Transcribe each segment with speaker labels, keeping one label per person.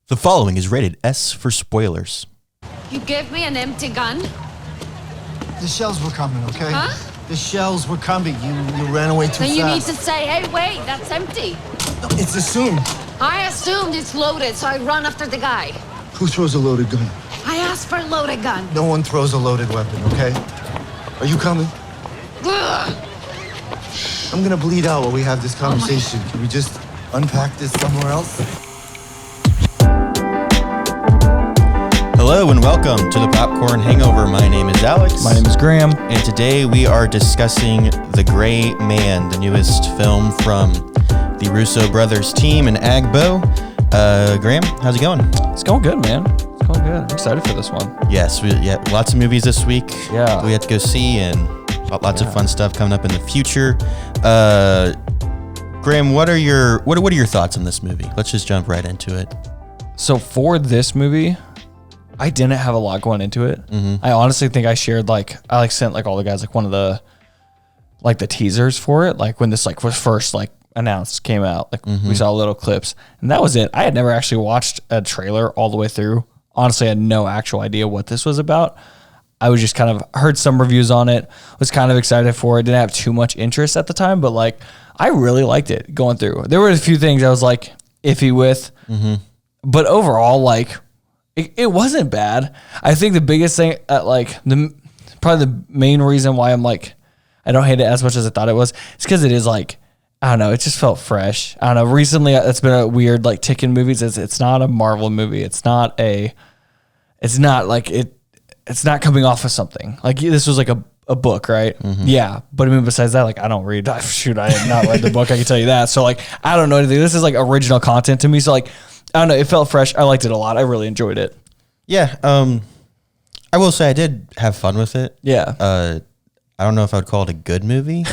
Speaker 1: The following is rated S for spoilers.
Speaker 2: You gave me an empty gun?
Speaker 3: The shells were coming, okay?
Speaker 2: Huh?
Speaker 3: The shells were coming. You ran away too
Speaker 2: Then you need
Speaker 3: fast.
Speaker 2: to say, hey, wait, that's empty.
Speaker 3: No, it's assumed.
Speaker 2: I assumed it's loaded, so I run after the guy.
Speaker 3: Who throws a loaded gun?
Speaker 2: I asked for a loaded gun.
Speaker 3: No one throws a loaded weapon, okay? Are you coming?
Speaker 2: Ugh.
Speaker 3: I'm gonna bleed out while we have this conversation. Can we just unpack this somewhere else?
Speaker 1: Hello and welcome to the Popcorn Hangover. My name is Alex.
Speaker 4: My name is Graham.
Speaker 1: And today we are discussing The Gray Man, the newest film from the Russo brothers team and Agbo. Graham, how's it going?
Speaker 4: It's going good, man. It's going good. I'm excited for this one.
Speaker 1: Yes, lots of movies this week.
Speaker 4: Yeah.
Speaker 1: We have to go see and lots of fun stuff coming up in the future. Graham, what are your thoughts on this movie? Let's just jump right into it.
Speaker 4: So for this movie, I didn't have a lot going into it. Mm-hmm. I honestly think I shared I sent all the guys one of the the teasers for it, when this was first announced, came out. We saw little clips, and that was it. I had never actually watched a trailer all the way through. Honestly, I had no actual idea what this was about. I was just kind of heard some reviews on it, was kind of excited for it. Didn't have too much interest at the time, but I really liked it going through. There were a few things I was iffy with, but overall it wasn't bad. I think the biggest thing, probably the main reason why I'm I don't hate it as much as I thought it was, is because it is I don't know, it just felt fresh. I don't know. Recently, it's been a weird tick in movies. It's not a Marvel movie. It's not coming off of something. This was a book, right? Mm-hmm. Yeah. But I mean, besides that, I don't read. Shoot, I have not read the book. I can tell you that. So I don't know anything. This is original content to me. So I don't know. It felt fresh. I liked it a lot. I really enjoyed it.
Speaker 1: Yeah. I will say I did have fun with it.
Speaker 4: Yeah.
Speaker 1: I don't know if I would call it a good movie,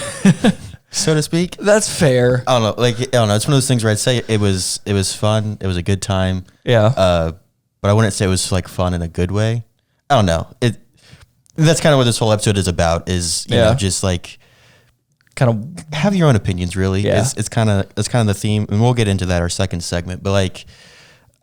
Speaker 1: so to speak.
Speaker 4: That's fair.
Speaker 1: I don't know. I don't know. It's one of those things where I'd say it was fun. It was a good time.
Speaker 4: Yeah.
Speaker 1: But I wouldn't say it was fun in a good way. I don't know. That's kind of what this whole episode is about. Is you know, just
Speaker 4: kind of
Speaker 1: have your own opinions. Really,
Speaker 4: yeah.
Speaker 1: It's kind of the theme, and we'll get into that our second segment. But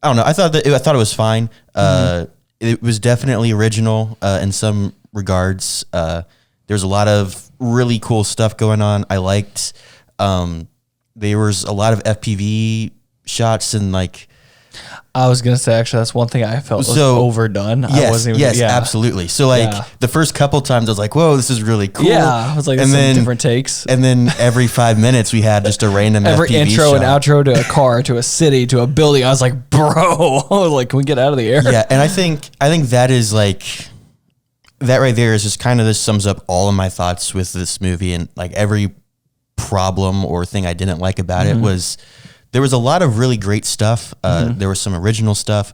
Speaker 1: I don't know. I thought it was fine. It was definitely original in some regards. There's a lot of really cool stuff going on. I liked. There was a lot of FPV shots and
Speaker 4: I was gonna say, actually, that's one thing I felt was overdone.
Speaker 1: Yes, absolutely. So the first couple times I was whoa, this is really cool.
Speaker 4: Yeah, I was this is different takes.
Speaker 1: And then every 5 minutes we had just a random
Speaker 4: every
Speaker 1: FPV
Speaker 4: intro
Speaker 1: shot.
Speaker 4: and outro to a car, to a city, to a building. I was bro, can we get out of the air?
Speaker 1: Yeah, and I think that is that right there is just kind of this sums up all of my thoughts with this movie, and every problem or thing I didn't like about it was. There was a lot of really great stuff. There was some original stuff,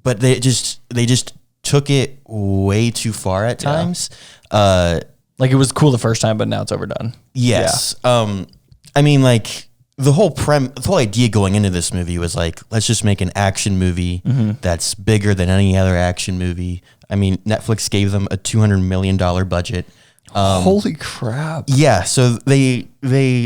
Speaker 1: but they just took it way too far at times.
Speaker 4: It was cool the first time, but now it's overdone.
Speaker 1: Yes. Yeah. I mean, the whole idea going into this movie was let's just make an action movie that's bigger than any other action movie. I mean, Netflix gave them a $200 million budget.
Speaker 4: Holy crap!
Speaker 1: Yeah, so they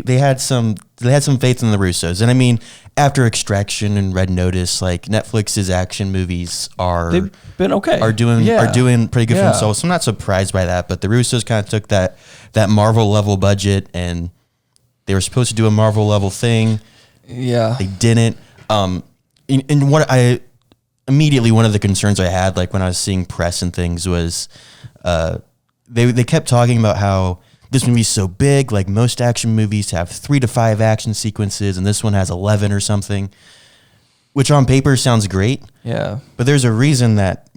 Speaker 1: had some faith in the Russos, and I mean, after Extraction and Red Notice, Netflix's action movies
Speaker 4: they've been okay,
Speaker 1: are doing pretty good for themselves. So I'm not surprised by that. But the Russos kind of took that Marvel level budget, and they were supposed to do a Marvel level thing.
Speaker 4: Yeah,
Speaker 1: they didn't. And immediately one of the concerns I had, when I was seeing press and things, was. They kept talking about how this movie's so big, most action movies have 3 to 5 action sequences, and this one has 11 or something, which on paper sounds great.
Speaker 4: Yeah.
Speaker 1: But there's a reason that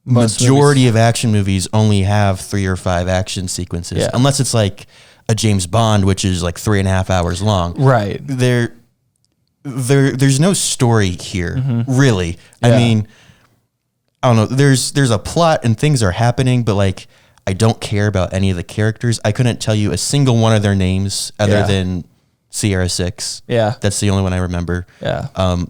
Speaker 1: majority of action movies only have 3 or 5 action sequences, unless it's a James Bond, which is 3.5 hours long.
Speaker 4: Right.
Speaker 1: There's no story here, really.
Speaker 4: Yeah.
Speaker 1: I mean, I don't know. There's a plot and things are happening, but I don't care about any of the characters. I couldn't tell you a single one of their names other than Sierra 6.
Speaker 4: Yeah.
Speaker 1: That's the only one I remember.
Speaker 4: Yeah.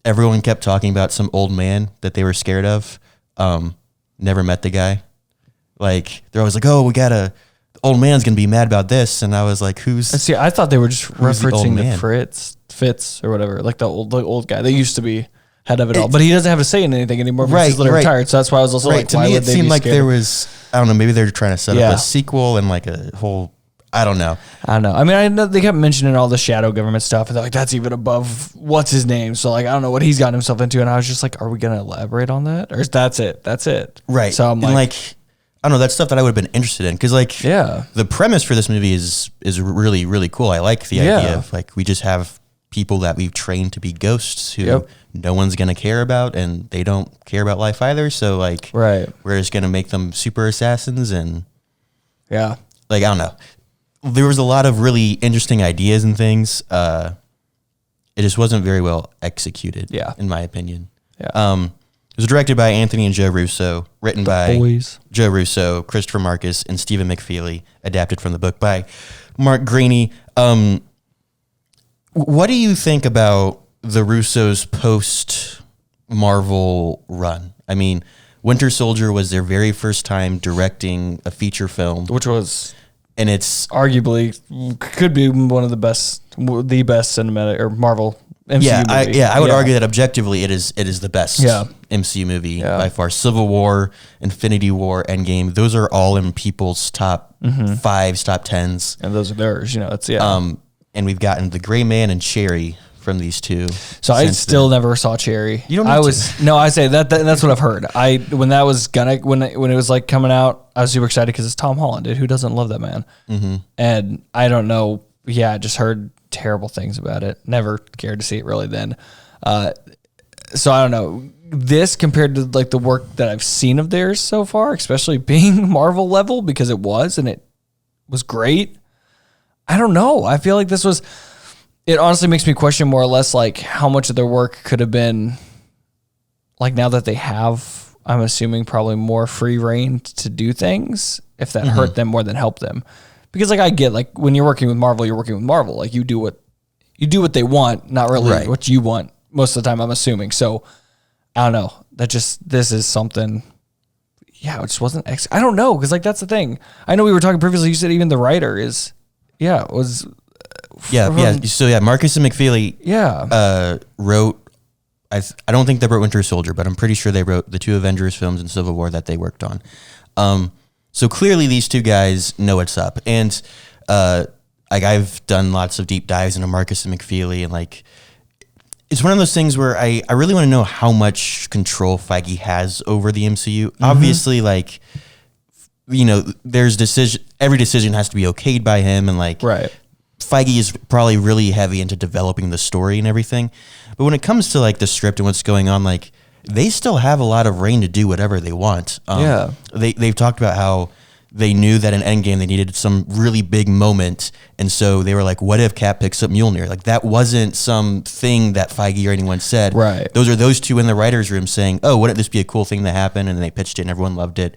Speaker 1: Everyone kept talking about some old man that they were scared of. Never met the guy. They're always oh, the old man's going to be mad about this. And I was who's...
Speaker 4: See, I thought they were just referencing
Speaker 1: the
Speaker 4: Fitz or whatever, the old guy. They used to head of it all. But he doesn't have to say anything anymore because he's literally retired. So that's why I was also like,
Speaker 1: to
Speaker 4: why
Speaker 1: me,
Speaker 4: would
Speaker 1: it
Speaker 4: they
Speaker 1: seemed
Speaker 4: be
Speaker 1: like
Speaker 4: scared?
Speaker 1: there was, I don't know, maybe they're trying to set up a sequel and like a whole, I don't know.
Speaker 4: I mean, I know they kept mentioning all the shadow government stuff, and they're like, that's even above what's his name. So like, I don't know what he's gotten himself into. And I was just like, are we going to elaborate on that? Or is that's it? That's it.
Speaker 1: Right.
Speaker 4: So I'm
Speaker 1: like, I don't know, that's stuff that I would have been interested in. Cause like, the premise for this movie is really, really cool. I like the idea of like, we just have people that we've trained to be ghosts who no one's going to care about, and they don't care about life either. So like, we're just going to make them super assassins. And like, I don't know. There was a lot of really interesting ideas and things. It just wasn't very well executed, in my opinion. It was directed by Anthony and Joe Russo, written by Joe Russo, Christopher Marcus, and Stephen McFeely, adapted from the book by Mark Greaney. What do you think about the Russos' post-Marvel run? I mean, Winter Soldier was their very first time directing a feature film.
Speaker 4: Which was...
Speaker 1: And it's...
Speaker 4: arguably could be one of the best cinematic or Marvel MCU movie.
Speaker 1: I would argue that objectively it is the best MCU movie by far. Civil War, Infinity War, Endgame, those are all in people's top 5s, top 10s.
Speaker 4: And those are theirs, it's
Speaker 1: and we've gotten The Gray Man and Cherry from these two.
Speaker 4: So I still never saw Cherry.
Speaker 1: You don't need to.
Speaker 4: No, I say that's what I've heard. When it was like coming out, I was super excited because it's Tom Holland, dude. Who doesn't love that man? And I don't know. Yeah, I just heard terrible things about it. Never cared to see it really then. So I don't know. This compared to like the work that I've seen of theirs so far, especially being Marvel level, because it was great. I don't know. I feel like it honestly makes me question more or less like how much of their work could have been like, now that they have, I'm assuming, probably more free reign to do things, if that hurt them more than helped them. Because like I get like when you're working with Marvel, you're working with Marvel. Like you do what they want, not really what you want most of the time, I'm assuming. So I don't know. This is something. Yeah, it just wasn't. I don't know, because like that's the thing. I know we were talking previously. You said even the writer is. Yeah, it was.
Speaker 1: So Marcus and McFeely. Wrote. I don't think they wrote Winter Soldier, but I'm pretty sure they wrote the two Avengers films and Civil War that they worked on. So clearly these two guys know what's up. And like I've done lots of deep dives into Marcus and McFeely, and like it's one of those things where I really want to know how much control Feige has over the MCU. Obviously, like, there's every decision has to be okayed by him, and like Feige is probably really heavy into developing the story and everything. But when it comes to like the script and what's going on, like they still have a lot of reign to do whatever they want. They've talked about how they knew that in Endgame they needed some really big moment, and so they were like, "What if Cap picks up Mjolnir?" Like that wasn't some thing that Feige or anyone said. Those two in the writers' room saying, "Oh, wouldn't this be a cool thing to happen?" And they pitched it, and everyone loved it.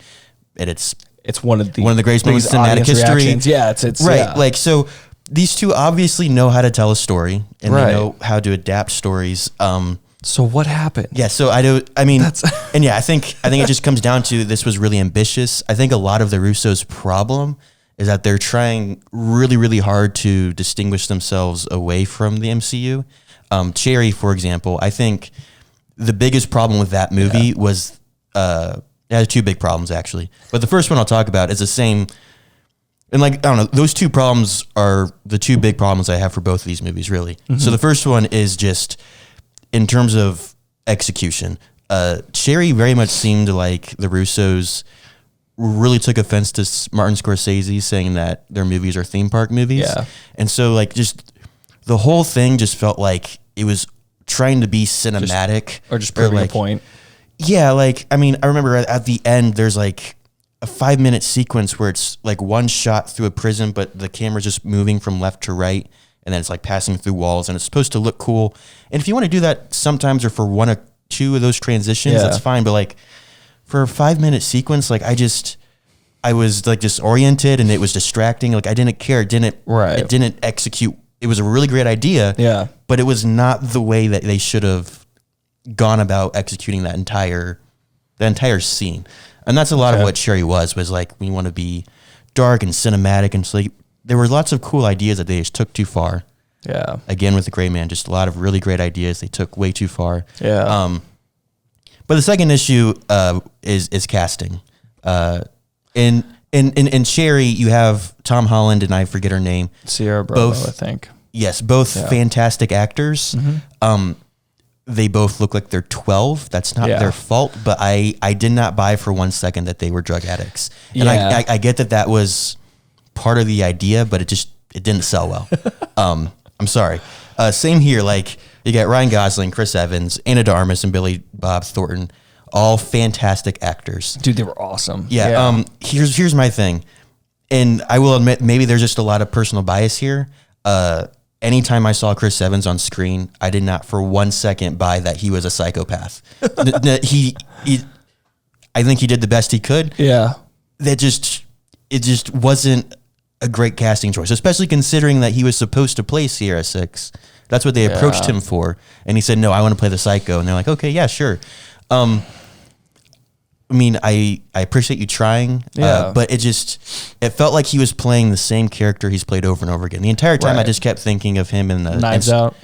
Speaker 1: And it's one of the greatest moments in cinematic history.
Speaker 4: Reactions. Yeah, it's
Speaker 1: right.
Speaker 4: Yeah.
Speaker 1: Like so, these two obviously know how to tell a story, and they know how to adapt stories.
Speaker 4: So what happened?
Speaker 1: Yeah, so I think it just comes down to this was really ambitious. I think a lot of the Russos' problem is that they're trying really, really hard to distinguish themselves away from the MCU. Cherry, for example, I think the biggest problem with that movie was it has two big problems actually. But the first one I'll talk about is the same. And like, I don't know, those two problems are the two big problems I have for both of these movies, really. So the first one is just in terms of execution. Cherry very much seemed like the Russos really took offense to Martin Scorsese saying that their movies are theme park movies.
Speaker 4: Yeah.
Speaker 1: And so like just the whole thing just felt like it was trying to be cinematic.
Speaker 4: Or just proving a point.
Speaker 1: Yeah, like, I mean, I remember at the end, there's like a 5-minute sequence where it's like one shot through a prison, but the camera's just moving from left to right, and then it's like passing through walls, and it's supposed to look cool. And if you want to do that sometimes, or for one or two of those transitions, that's fine. But like for a 5-minute sequence, like I was like disoriented, and it was distracting. Like I didn't care. It didn't execute. It was a really great idea. But it was not the way that they should have gone about executing that entire scene. And that's a lot of what Cherry was like, we want to be dark and cinematic, and so like, there were lots of cool ideas that they just took too far. Yeah. Again, with the Gray Man, just a lot of really great ideas they took way too far. Yeah. But the second issue is casting. In Sherry, you have Tom Holland and I forget her name.
Speaker 4: Sierra Bravo, I think.
Speaker 1: Yes, both fantastic actors. They both look like they're 12. That's not their fault, but I did not buy for 1 second that they were drug addicts. And I get that was part of the idea, but it didn't sell well. I'm sorry. Same here. Like, you got Ryan Gosling, Chris Evans, Ana de Armas, and Billy Bob Thornton, all fantastic actors.
Speaker 4: Dude, they were awesome.
Speaker 1: Yeah. Here's my thing, and I will admit maybe there's just a lot of personal bias here. Anytime I saw Chris Evans on screen, I did not for 1 second buy that he was a psychopath. I think he did the best he could.
Speaker 4: Yeah.
Speaker 1: It just wasn't a great casting choice, especially considering that he was supposed to play Sierra 6. That's what they approached him for. And he said, no, I want to play the psycho. And they're like, okay, yeah, sure. I mean, I appreciate you trying, but it felt like he was playing the same character he's played over and over again. The entire time I just kept thinking of him in the
Speaker 4: Knives Out.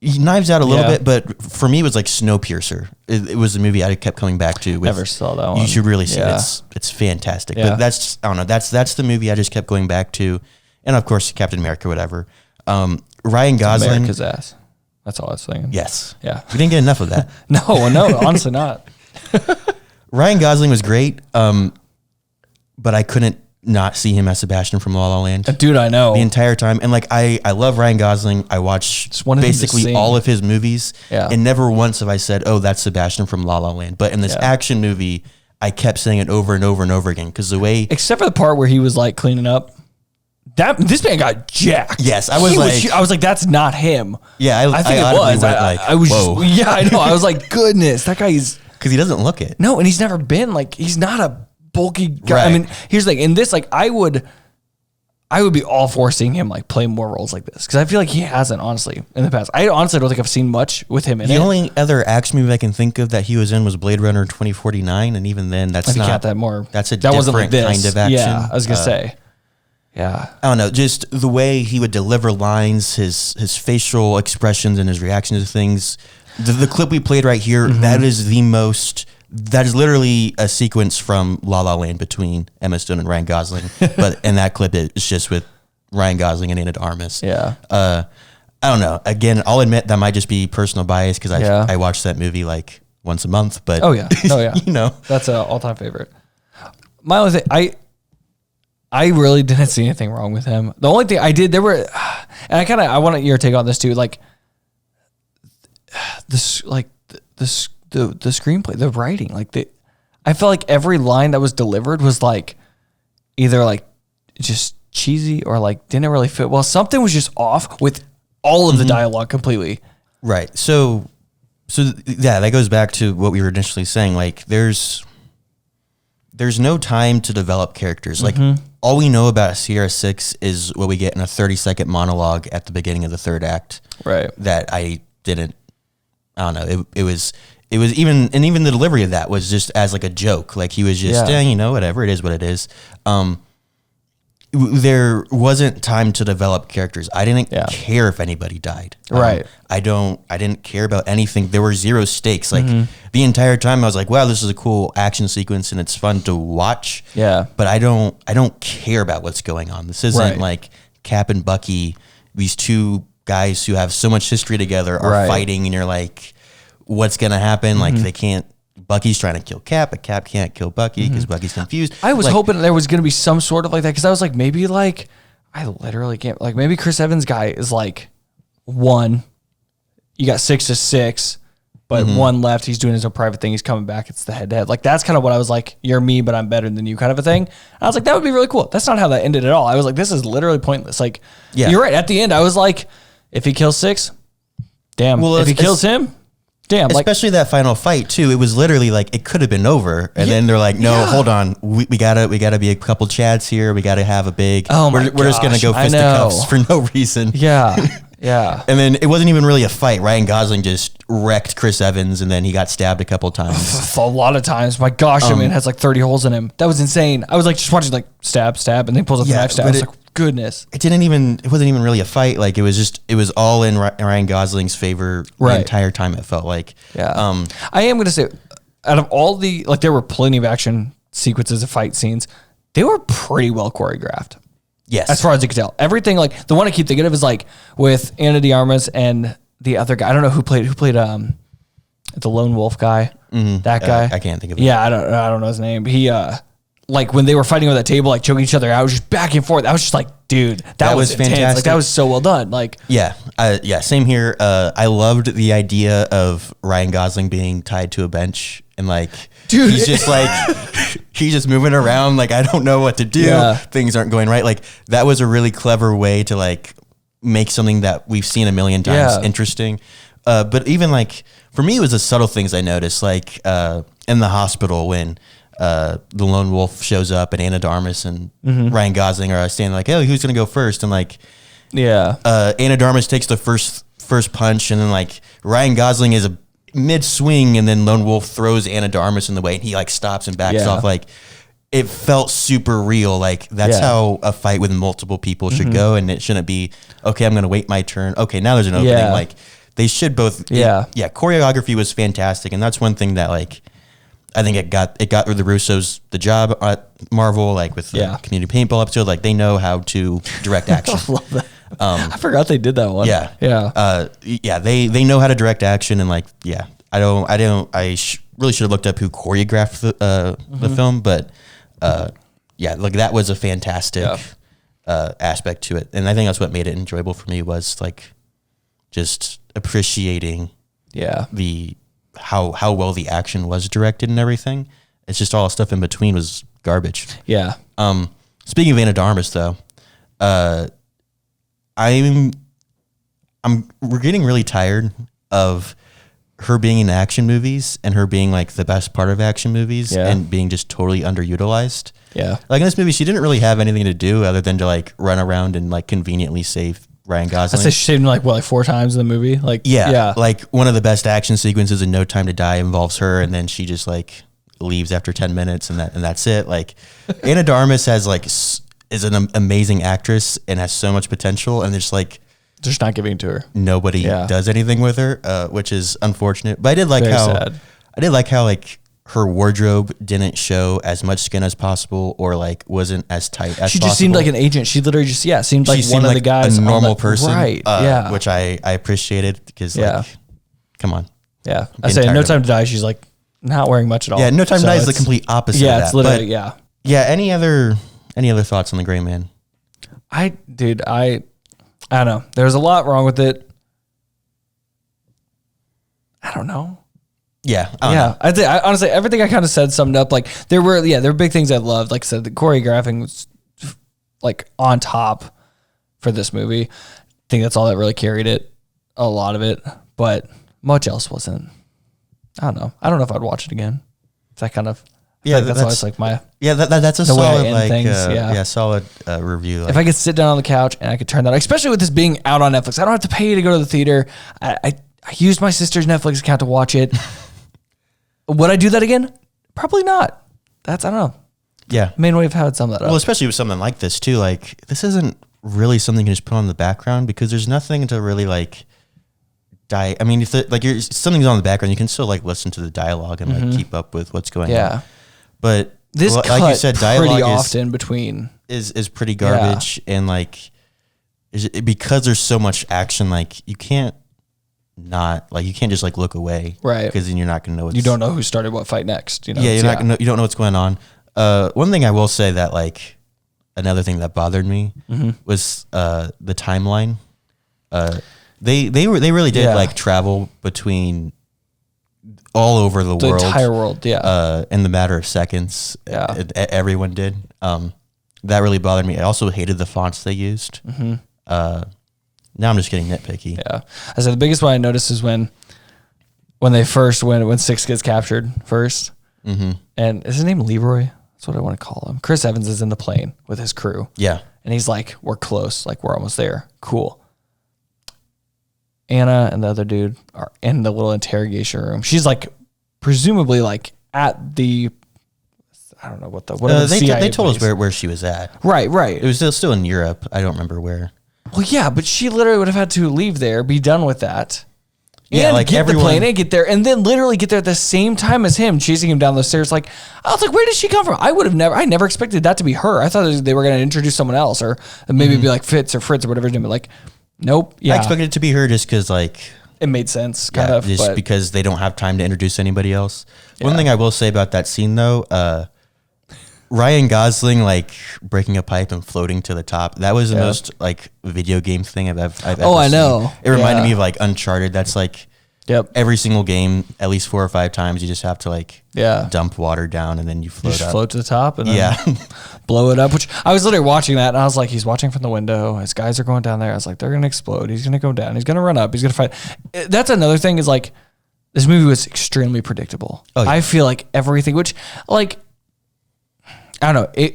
Speaker 1: Knives Out a little bit, but for me, it was like Snowpiercer. It was the movie I kept coming back to.
Speaker 4: Never saw that one.
Speaker 1: You should really see it. It's fantastic.
Speaker 4: Yeah.
Speaker 1: But I don't know. That's the movie I just kept going back to, and of course, Captain America, whatever. Ryan Gosling,
Speaker 4: America's ass. That's all I was thinking.
Speaker 1: Yes.
Speaker 4: Yeah.
Speaker 1: We didn't get enough of that.
Speaker 4: No, honestly not.
Speaker 1: Ryan Gosling was great, but I couldn't not see him as Sebastian from La La Land.
Speaker 4: Dude, I know.
Speaker 1: The entire time. And like, I love Ryan Gosling. I watched basically all of his movies.
Speaker 4: Yeah.
Speaker 1: And never once have I said, oh, that's Sebastian from La La Land. But in this action movie, I kept saying it over and over and over again. Because the way...
Speaker 4: Except for the part where he was like cleaning up. This man got jacked.
Speaker 1: Yes, I was
Speaker 4: like, that's not him.
Speaker 1: Yeah,
Speaker 4: I think it was. I was
Speaker 1: whoa.
Speaker 4: Yeah, I know. I was like, goodness, that guy's...
Speaker 1: Because he doesn't look it.
Speaker 4: No, and he's never been like, he's not a bulky guy.
Speaker 1: Right.
Speaker 4: I mean, here's the thing. In this, like, I would be all for seeing him like play more roles like this. Because I feel like he hasn't, honestly, in the past. I honestly don't think I've seen much with him in it.
Speaker 1: The only other action movie I can think of that he was in was Blade Runner 2049. And even then, that's not...
Speaker 4: that more...
Speaker 1: That's
Speaker 4: that wasn't like this.
Speaker 1: kind of action.
Speaker 4: Yeah, I was going to say. Yeah.
Speaker 1: I don't know, just the way he would deliver lines, his facial expressions and his reactions to things. The clip we played right here, that is literally a sequence from La La Land between Emma Stone and Ryan Gosling. But in that clip, it's just with Ryan Gosling and Ana de Armas.
Speaker 4: Yeah.
Speaker 1: I don't know. Again, I'll admit that might just be personal bias because I watch that movie like once a month. But
Speaker 4: oh yeah.
Speaker 1: you know,
Speaker 4: that's an all-time favorite. My only thing, I really didn't see anything wrong with him. The only thing I did, and I want your take on this too. Like this, like the screenplay, the writing, I felt like every line that was delivered was like either like just cheesy or like didn't really fit well. Something was just off with all of the dialogue completely.
Speaker 1: Right. So yeah, that goes back to what we were initially saying. Like there's no time to develop characters. Like all we know about Sierra 6 is what we get in a 30-second monologue at the beginning of the third act.
Speaker 4: Right.
Speaker 1: That I don't know. It was even the delivery of that was just as like a joke. Like he was just, whatever, it is what it is. There wasn't time to develop characters. I didn't care if anybody died.
Speaker 4: Right.
Speaker 1: I didn't care about anything. There were zero stakes. Like the entire time I was like, wow, this is a cool action sequence and it's fun to watch.
Speaker 4: Yeah.
Speaker 1: But I don't care about what's going on. This isn't like Cap and Bucky, these two guys who have so much history together are fighting and you're like, what's going to happen? Like they can't, Bucky's trying to kill Cap, but Cap can't kill Bucky because Bucky's confused.
Speaker 4: I was hoping there was going to be some sort of like that because I was like, maybe like, I literally can't, like maybe Chris Evans' guy is like 1, you got 6-6, but 1 left, he's doing his own private thing, he's coming back, it's the head-to-head. Like that's kind of what I was like, you're me, but I'm better than you kind of a thing. And I was like, that would be really cool. That's not how that ended at all. I was like, this is literally pointless. Like, you're right. At the end, I was like, if he kills 6, damn. Well, if he kills him, damn.
Speaker 1: Especially that final fight too. It was literally like it could have been over, and then they're like, "No, hold on. We gotta be a couple chads here. We gotta have a big. We're just gonna go fisticuffs for no reason."
Speaker 4: Yeah, yeah.
Speaker 1: And then it wasn't even really a fight. Ryan Gosling just wrecked Chris Evans, and then he got stabbed a couple times.
Speaker 4: A lot of times. My gosh, I mean, it has like 30 holes in him. That was insane. I was like just watching like stab, and then he pulls up the knife, stab. I was like, goodness.
Speaker 1: It wasn't even really a fight. Like, it was all in Ryan Gosling's favor
Speaker 4: Right.
Speaker 1: the entire time, it felt like.
Speaker 4: Yeah. I am going to say, out of all the, like, there were plenty of action sequences of fight scenes. They were pretty well choreographed.
Speaker 1: Yes.
Speaker 4: As far as you could tell. Everything, like, the one I keep thinking of is, like, with Ana de Armas and the other guy. I don't know who played the lone wolf guy. That guy.
Speaker 1: I can't think of it.
Speaker 4: Yeah, I don't know his name. He, like, when they were fighting over that table, like, choking each other out, just back and forth. I was just like, dude, that was intense.
Speaker 1: fantastic.
Speaker 4: Like, that was so well done. Like,
Speaker 1: Yeah, same here. I loved the idea of Ryan Gosling being tied to a bench and, like,
Speaker 4: Dude.
Speaker 1: he's just like, he's just moving around. Like, I don't know what to do.
Speaker 4: Yeah.
Speaker 1: Things aren't going right. Like, that was a really clever way to, like, make something that we've seen a million times interesting. But even, like, for me, it was the subtle things I noticed, like in the hospital when the lone wolf shows up and Ana de Armas and Ryan Gosling are standing like, oh, who's gonna go first? And, like,
Speaker 4: yeah.
Speaker 1: Ana de Armas takes the first punch, and then, like, Ryan Gosling is a mid swing, and then lone wolf throws Ana de Armas in the way, and he, like, stops and backs off. Like, it felt super real. Like, that's how a fight with multiple people should go, and it shouldn't be, okay, I'm gonna wait my turn. Okay, now there's an opening.
Speaker 4: Yeah.
Speaker 1: Like, they should both. Choreography was fantastic, and that's one thing that, like, I think it got the Russos the job at Marvel, like, with the Community Paintball episode. Like, they know how to direct action.
Speaker 4: I love that. I forgot they did that one.
Speaker 1: Yeah.
Speaker 4: Yeah.
Speaker 1: They know how to direct action, and, like, I really should have looked up who choreographed the film, but like, that was a fantastic aspect to it. And I think that's what made it enjoyable for me, was, like, just appreciating how well the action was directed and everything. It's just all stuff in between was garbage.
Speaker 4: Yeah.
Speaker 1: Speaking of Ana de Armas, though, we're getting really tired of her being in action movies and her being, like, the best part of action movies and being just totally underutilized.
Speaker 4: Yeah.
Speaker 1: Like, in this movie, she didn't really have anything to do other than to, like, run around and, like, conveniently save Ryan Gosling.
Speaker 4: I say she saved him, like, what, like 4 times in the movie? Like, yeah.
Speaker 1: Like, one of the best action sequences in No Time to Die involves her, and then she just, like, leaves after 10 minutes, and that's it. Like, Ana de Armas has, like, is an amazing actress and has so much potential, and there's, like,
Speaker 4: just not giving it to her.
Speaker 1: Nobody does anything with her, which is unfortunate. But I did like how like, her wardrobe didn't show as much skin as possible, or, like, wasn't as tight as possible.
Speaker 4: She just seemed like an agent. She literally just seemed like one of the guys,
Speaker 1: a normal person,
Speaker 4: right?
Speaker 1: Which I appreciated, because like, come on,
Speaker 4: I say No Time to Die. She's, like, not wearing much at all.
Speaker 1: Yeah, No Time to Die is the complete opposite.
Speaker 4: Yeah,
Speaker 1: of that.
Speaker 4: It's literally
Speaker 1: Any other thoughts on The Gray Man?
Speaker 4: I don't know. There's a lot wrong with it. I don't know.
Speaker 1: Yeah. I
Speaker 4: think honestly, everything I kind of said summed up. Like, there were big things I loved. Like I said, the choreographing was, like, on top for this movie. I think that's all that really carried it, a lot of it, but much else wasn't. I don't know. I don't know if I'd watch it again. That kind of, that's always, like, my,
Speaker 1: that's a
Speaker 4: the way I
Speaker 1: solid,
Speaker 4: end
Speaker 1: like,
Speaker 4: things,
Speaker 1: solid review. Like,
Speaker 4: if I could sit down on the couch and I could turn that, especially with this being out on Netflix, I don't have to pay to go to the theater. I used my sister's Netflix account to watch it. Would I do that again? Probably not. I don't know.
Speaker 1: Yeah.
Speaker 4: Main way of how it summed that up.
Speaker 1: Well, especially with something like this too. Like, this isn't really something you can just put on the background, because there's nothing to really, like, I mean, if something's on the background, you can still, like, listen to the dialogue and like keep up with what's going on. But
Speaker 4: this,
Speaker 1: like you said, dialogue
Speaker 4: pretty often between
Speaker 1: is pretty garbage, and, like, because there's so much action, like, you can't just, like, look away,
Speaker 4: right?
Speaker 1: Because then you're not gonna know.
Speaker 4: You don't know who started what fight next. You know,
Speaker 1: you don't know what's going on. One thing I will say that, like, another thing that bothered me was the timeline. They really did like travel between all over the world,
Speaker 4: entire world,
Speaker 1: in the matter of seconds. Everyone did. That really bothered me. I also hated the fonts they used. Now I'm just getting nitpicky.
Speaker 4: Yeah, I said the biggest one I noticed is when Six gets captured first, and is his name Leroy? That's what I want to call him. Chris Evans is in the plane with his crew.
Speaker 1: Yeah,
Speaker 4: and he's like, "We're close. Like, we're almost there. Cool." Anna and the other dude are in the little interrogation room. She's, like, presumably, like, at the I don't know what the whatever the
Speaker 1: they
Speaker 4: CIA
Speaker 1: told us
Speaker 4: place.
Speaker 1: where she was at.
Speaker 4: Right.
Speaker 1: It was still in Europe. I don't remember where.
Speaker 4: Well, yeah, but she literally would have had to leave there, be done with that.
Speaker 1: Yeah,
Speaker 4: and
Speaker 1: like
Speaker 4: get
Speaker 1: everyone,
Speaker 4: the plane and get there, and then literally get there at the same time as him, chasing him down the stairs. Like, I was like, where did she come from? I never expected that to be her. I thought they were going to introduce someone else, or maybe be like Fitz or Fritz or whatever his name. But like, nope. Yeah,
Speaker 1: I expected it to be her just because like
Speaker 4: it made sense, kind of.
Speaker 1: Just because they don't have time to introduce anybody else. One thing I will say about that scene though, Ryan Gosling like breaking a pipe and floating to the top. That was the most like video game thing I've ever seen.
Speaker 4: I know.
Speaker 1: It reminded me of like Uncharted. That's like every single game, at least 4 or 5 times, you just have to like dump water down and then you float up.
Speaker 4: Float to the top and then blow it up. Which I was literally watching that and I was like, he's watching from the window. His guys are going down there. I was like, they're gonna explode. He's gonna go down. He's gonna run up. He's gonna fight. That's another thing is like this movie was extremely predictable. Oh, yeah. I feel like everything, which like. I don't know.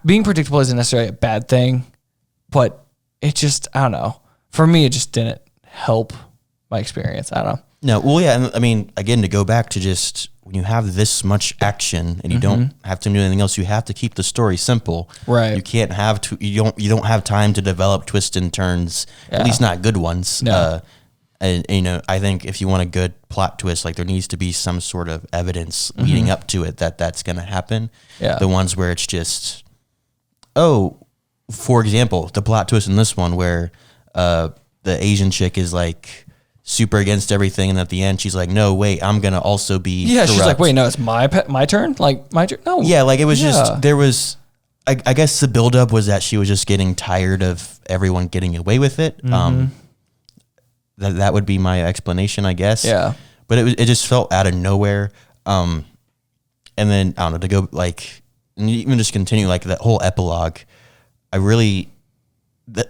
Speaker 4: Being predictable isn't necessarily a bad thing, but it just, I don't know. For me, it just didn't help my experience. I don't know.
Speaker 1: No, well, yeah. And I mean, again, to go back to just when you have this much action and you don't have to do anything else, you have to keep the story simple.
Speaker 4: Right.
Speaker 1: You can't have to. You don't have time to develop twists and turns. At least not good ones.
Speaker 4: No.
Speaker 1: And you know, I think if you want a good plot twist, like there needs to be some sort of evidence leading up to it that's going to happen.
Speaker 4: Yeah.
Speaker 1: The ones where it's just, for example, the plot twist in this one where the Asian chick is like super against everything, and at the end she's like, "No, wait, I'm gonna also be."
Speaker 4: Yeah,
Speaker 1: corrupt.
Speaker 4: she's like, "Wait, no, it's my turn." Like my turn. No.
Speaker 1: Yeah, like it was just there was. I guess the buildup was that she was just getting tired of everyone getting away with it. That would be my explanation, I guess.
Speaker 4: Yeah.
Speaker 1: But it just felt out of nowhere. And then I don't know, to go like, and even just continue like that whole epilogue. The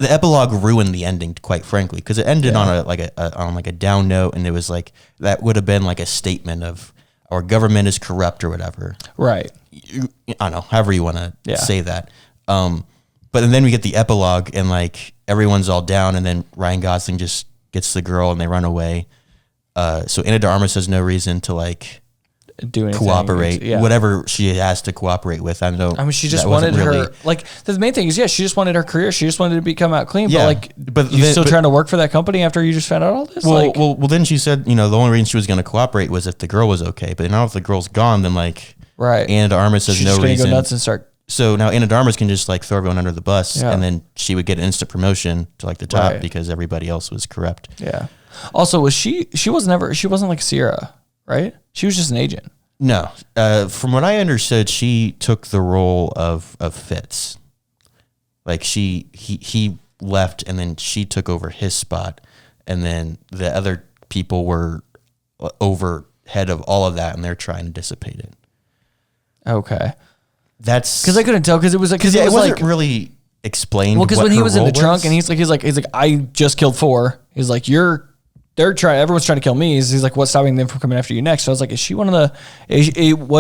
Speaker 1: epilogue ruined the ending, quite frankly, because it ended on a down note, and it was like that would have been like a statement of our government is corrupt or whatever.
Speaker 4: Right.
Speaker 1: I don't know, however you want to say that. But then we get the epilogue, and like everyone's all down, and then Ryan Gosling just gets the girl and they run away. So Ana de Armas has no reason to like
Speaker 4: do anything,
Speaker 1: cooperate, whatever she has to cooperate with. I mean,
Speaker 4: she just wanted her, like, the main thing is, she just wanted her career. She just wanted to come out clean.
Speaker 1: Yeah,
Speaker 4: but you still trying to work for that company after you just found out all this?
Speaker 1: Well, then she said, the only reason she was going to cooperate was if the girl was okay. But now if the girl's gone, then like, Ana de Armas has no reason.
Speaker 4: Go nuts and start.
Speaker 1: So now Ana de Armas can just like throw everyone under the bus, and then she would get an instant promotion to like the top because everybody else was corrupt.
Speaker 4: Yeah. Also, was she wasn't like Sierra, right? She was just an agent.
Speaker 1: No. From what I understood, she took the role of Fitz. Like he left, and then she took over his spot, and then the other people were overhead of all of that, and they're trying to dissipate it.
Speaker 4: Okay.
Speaker 1: That's
Speaker 4: because I couldn't tell because it was like
Speaker 1: it wasn't like, really explained.
Speaker 4: Well, because when he was in the trunk and he's like I just killed 4. He's like everyone's trying to kill me. He's like, what's stopping them from coming after you next? So I was like, was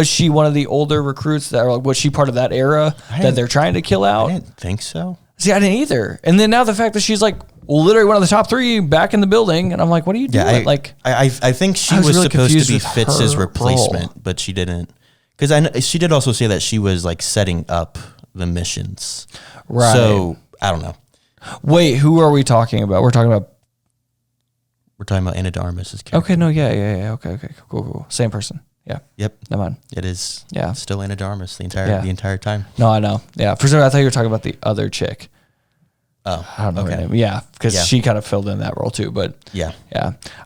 Speaker 4: she one of the older recruits that are like, was she part of that era that they're trying to kill out?
Speaker 1: I didn't think so.
Speaker 4: See, I didn't either. And then now the fact that she's like literally one of the top 3 back in the building, and I'm like, what are you doing?
Speaker 1: I think she was really supposed to be Fitz's replacement, but she didn't. Because she did also say that she was like setting up the missions. Right. So I don't know.
Speaker 4: Wait, who are we talking about? We're talking about
Speaker 1: Ana de Armas' character.
Speaker 4: Okay, no, yeah. Okay, cool. Same person. Yeah.
Speaker 1: Yep.
Speaker 4: Never mind.
Speaker 1: It is. Yeah. Still Ana de Armas the entire time.
Speaker 4: No, I know. Yeah. For sure, I thought you were talking about the other chick.
Speaker 1: Oh,
Speaker 4: I don't know her name. Yeah, because she kind of filled in that role too. But
Speaker 1: yeah.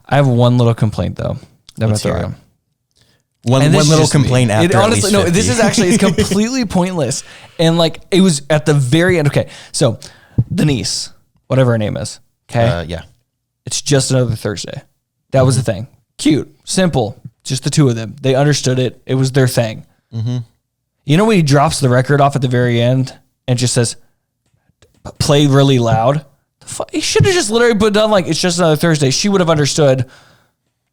Speaker 4: I have one little complaint though.
Speaker 1: Let's hear it. One little complaint after.
Speaker 4: Honestly, no, this is actually, it's completely pointless. And like, it was at the very end. Okay. So Denise, whatever her name is. Okay.
Speaker 1: Yeah.
Speaker 4: It's just another Thursday. That was the thing. Cute, simple, just the 2 of them. They understood it. It was their thing. Mm-hmm. You know when he drops the record off at the very end and just says, play really loud? He should have just literally put down like, it's just another Thursday. She would have understood.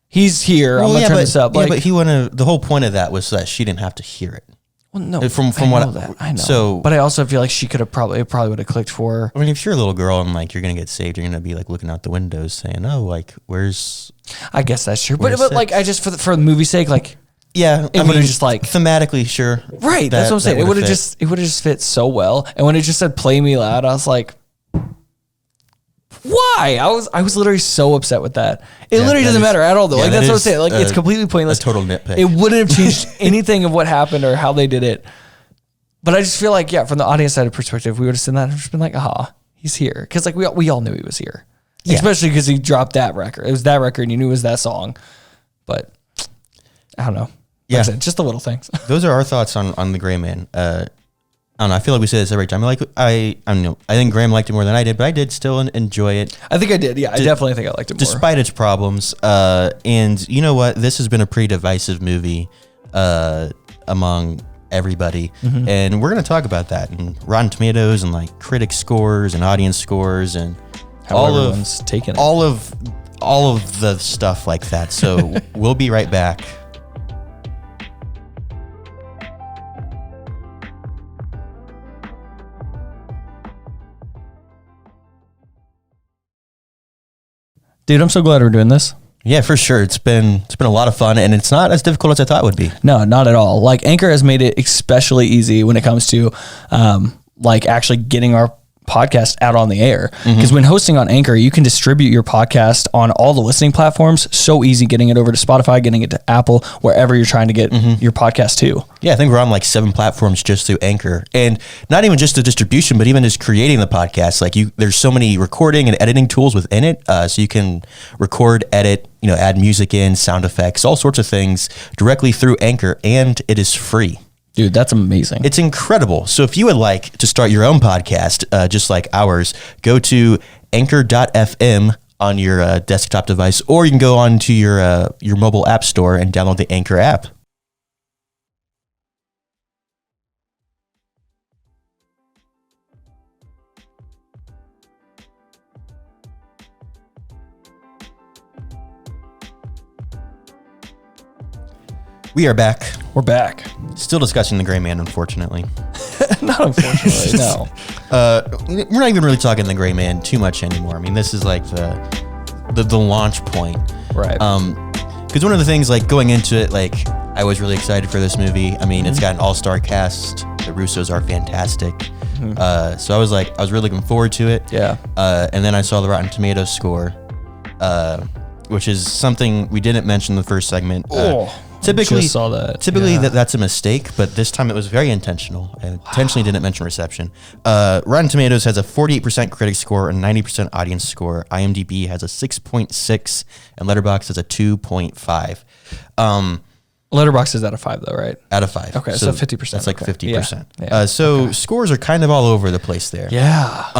Speaker 4: He's here. I'm gonna turn this up.
Speaker 1: Like, but he wouldn't. The whole point of that was so that she didn't have to hear it.
Speaker 4: Well, no,
Speaker 1: from what
Speaker 4: I know.
Speaker 1: So,
Speaker 4: but I also feel like she could have probably would have clicked for her.
Speaker 1: I mean, if you're a little girl and like you're gonna get saved, you're gonna be like looking out the windows saying, "Oh, like where's?"
Speaker 4: I guess that's true. But like I just for the movie's sake, like
Speaker 1: Yeah,
Speaker 4: It would have just like
Speaker 1: thematically, sure.
Speaker 4: right. That's what I'm saying. It would have just fit so well. And when it just said "Play Me Loud," I was like, why? I was literally so upset with that. It literally doesn't matter at all though.
Speaker 1: Yeah,
Speaker 4: Like that's what I'm saying. Like it's completely pointless.
Speaker 1: A total nitpick.
Speaker 4: It wouldn't have changed anything of what happened or how they did it. But I just feel like, yeah, from the audience side of perspective, we would have seen that and just been like, he's here. Because like we all knew he was here. Yeah. Especially because he dropped that record. It was that record and you knew it was that song. But I don't know. Like I said, just the little things.
Speaker 1: Those are our thoughts on the Gray Man. I don't know. I feel like we say this every time. I don't know. I think Graham liked it more than I did, but I did still enjoy it.
Speaker 4: I think I did. Yeah, I definitely think I liked it more.
Speaker 1: Despite its problems. And you know what? This has been a pretty divisive movie among everybody. Mm-hmm. And we're going to talk about that and Rotten Tomatoes and like critic scores and audience scores and
Speaker 4: how
Speaker 1: all of the stuff like that. So we'll be right back.
Speaker 4: Dude, I'm so glad we're doing this.
Speaker 1: Yeah, for sure. It's been a lot of fun, and it's not as difficult as I thought it would be.
Speaker 4: No, not at all. Like Anchor has made it especially easy when it comes to like actually getting our podcast out on the air. Because when hosting on Anchor, you can distribute your podcast on all the listening platforms. So easy getting it over to Spotify, getting it to Apple, wherever you're trying to get your podcast to. Yeah,
Speaker 1: I think we're on like 7 platforms just through Anchor, and not even just the distribution, but even just creating the podcast. Like there's so many recording and editing tools within it, so you can record, edit, add music in, sound effects, all sorts of things directly through Anchor, and it is free.
Speaker 4: Dude, that's amazing.
Speaker 1: It's incredible. So if you would like to start your own podcast, just like ours, go to anchor.fm on your desktop device, or you can go on to your mobile app store and download the Anchor app. We are back.
Speaker 4: We're back.
Speaker 1: Still discussing the Gray Man, unfortunately.
Speaker 4: Not unfortunately, no.
Speaker 1: We're not even really talking the Gray Man too much anymore. I mean, this is like the launch point.
Speaker 4: Right.
Speaker 1: Because one of the things, like, going into it, like, I was really excited for this movie. I mean, it's got an all-star cast. The Russos are fantastic. So I was really looking forward to it.
Speaker 4: Yeah.
Speaker 1: And then I saw the Rotten Tomatoes score, which is something we didn't mention in the first segment. Typically,
Speaker 4: just saw that.
Speaker 1: That's a mistake, but this time it was very intentional. I intentionally didn't mention reception. Rotten Tomatoes has a 48% critic score and 90% audience score. IMDb has a 6.6 and Letterboxd has a 2.5.
Speaker 4: Letterboxd is out of 5 though, right?
Speaker 1: Out of 5.
Speaker 4: Okay, so 50%.
Speaker 1: That's like 50%.
Speaker 4: Yeah.
Speaker 1: Scores are kind of all over the place there.
Speaker 4: Yeah.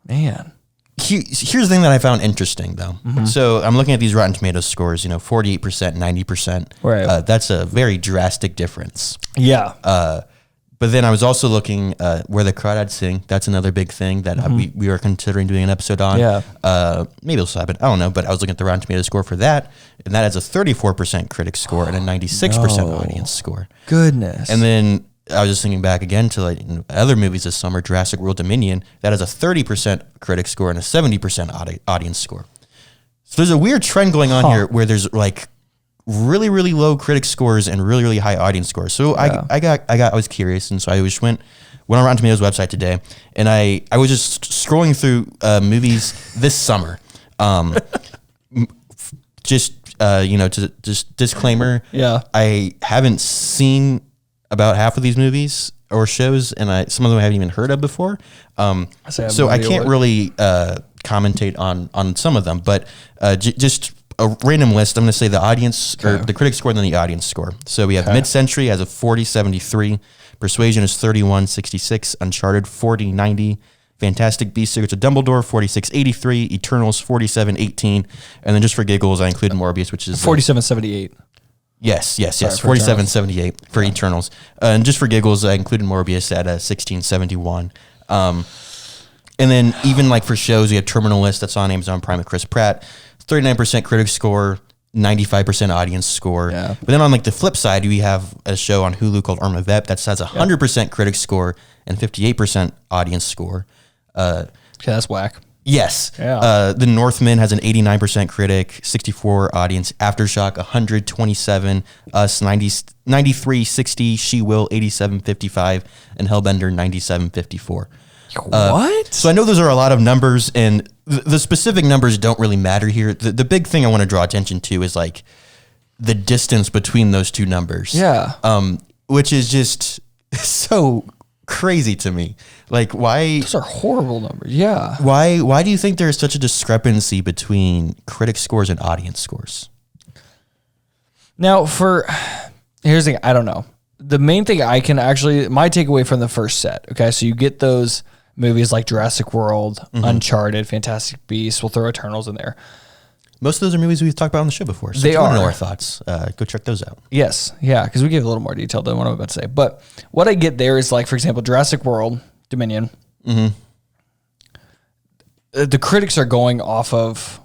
Speaker 4: Man.
Speaker 1: Here's the thing that I found interesting, though. So I'm looking at these Rotten Tomatoes scores, 48%, 90%.
Speaker 4: Right.
Speaker 1: That's a very drastic difference.
Speaker 4: Yeah.
Speaker 1: But then I was also looking where the Crawdads Sing. That's another big thing that we are considering doing an episode on.
Speaker 4: Yeah.
Speaker 1: Maybe it'll happen. I don't know. But I was looking at the Rotten Tomatoes score for that, and that has a 34% critic score and a 96% audience score.
Speaker 4: Goodness.
Speaker 1: And then I was just thinking back again to like other movies this summer, Jurassic World Dominion, that has a 30% critic score and a 70% audience score. So there's a weird trend going on here where there's like really, really low critic scores and really, really high audience scores. So I was curious, and so I just went on Rotten Tomatoes website today, and I was just scrolling through movies this summer. Just disclaimer.
Speaker 4: Yeah.
Speaker 1: I haven't seen about half of these movies or shows, and some of them I haven't even heard of before. So I can't really commentate on some of them, but just a random list. I'm going to say the audience or the critic score and then the audience score. So we have Mid-Century has a 40.73, Persuasion is 31.66, Uncharted 40.90, Fantastic Beasts: Secrets of Dumbledore 46.83, Eternals 47.18, and then just for giggles I included Morbius, which is
Speaker 4: 47.78.
Speaker 1: Yes. 47.78 for Eternals. And just for giggles, I included Morbius at 16.71. And then even like for shows, we have Terminal List that's on Amazon Prime with Chris Pratt, 39% critic score, 95% audience score.
Speaker 4: Yeah.
Speaker 1: But then on like the flip side, we have a show on Hulu called Irma Vep that has a 100% critic score and 58% audience score.
Speaker 4: Okay, that's whack.
Speaker 1: Yes.
Speaker 4: Yeah.
Speaker 1: The Northman has an 89% critic, 64 audience. Aftershock 127, Us 93, 60, She Will 87, 55, and Hellbender 97, 54.
Speaker 4: What?
Speaker 1: So I know those are a lot of numbers, and the specific numbers don't really matter here. The big thing I want to draw attention to is like the distance between those two numbers.
Speaker 4: Yeah.
Speaker 1: Which is just so crazy to me. Like, why?
Speaker 4: Those are horrible numbers. Yeah.
Speaker 1: Why do you think there's such a discrepancy between critic scores and audience scores?
Speaker 4: Now, here's the thing. I don't know. The main thing my takeaway from the first set. Okay, so you get those movies like Jurassic World, Uncharted, Fantastic Beasts. We'll throw Eternals in there.
Speaker 1: Most of those are movies we've talked about on the show before. So
Speaker 4: They
Speaker 1: if you want to know
Speaker 4: are.
Speaker 1: our thoughts, go check those out.
Speaker 4: Yes, yeah, because we gave a little more detail than what I'm about to say. But what I get there is like, for example, Jurassic World, Dominion. The critics are going off of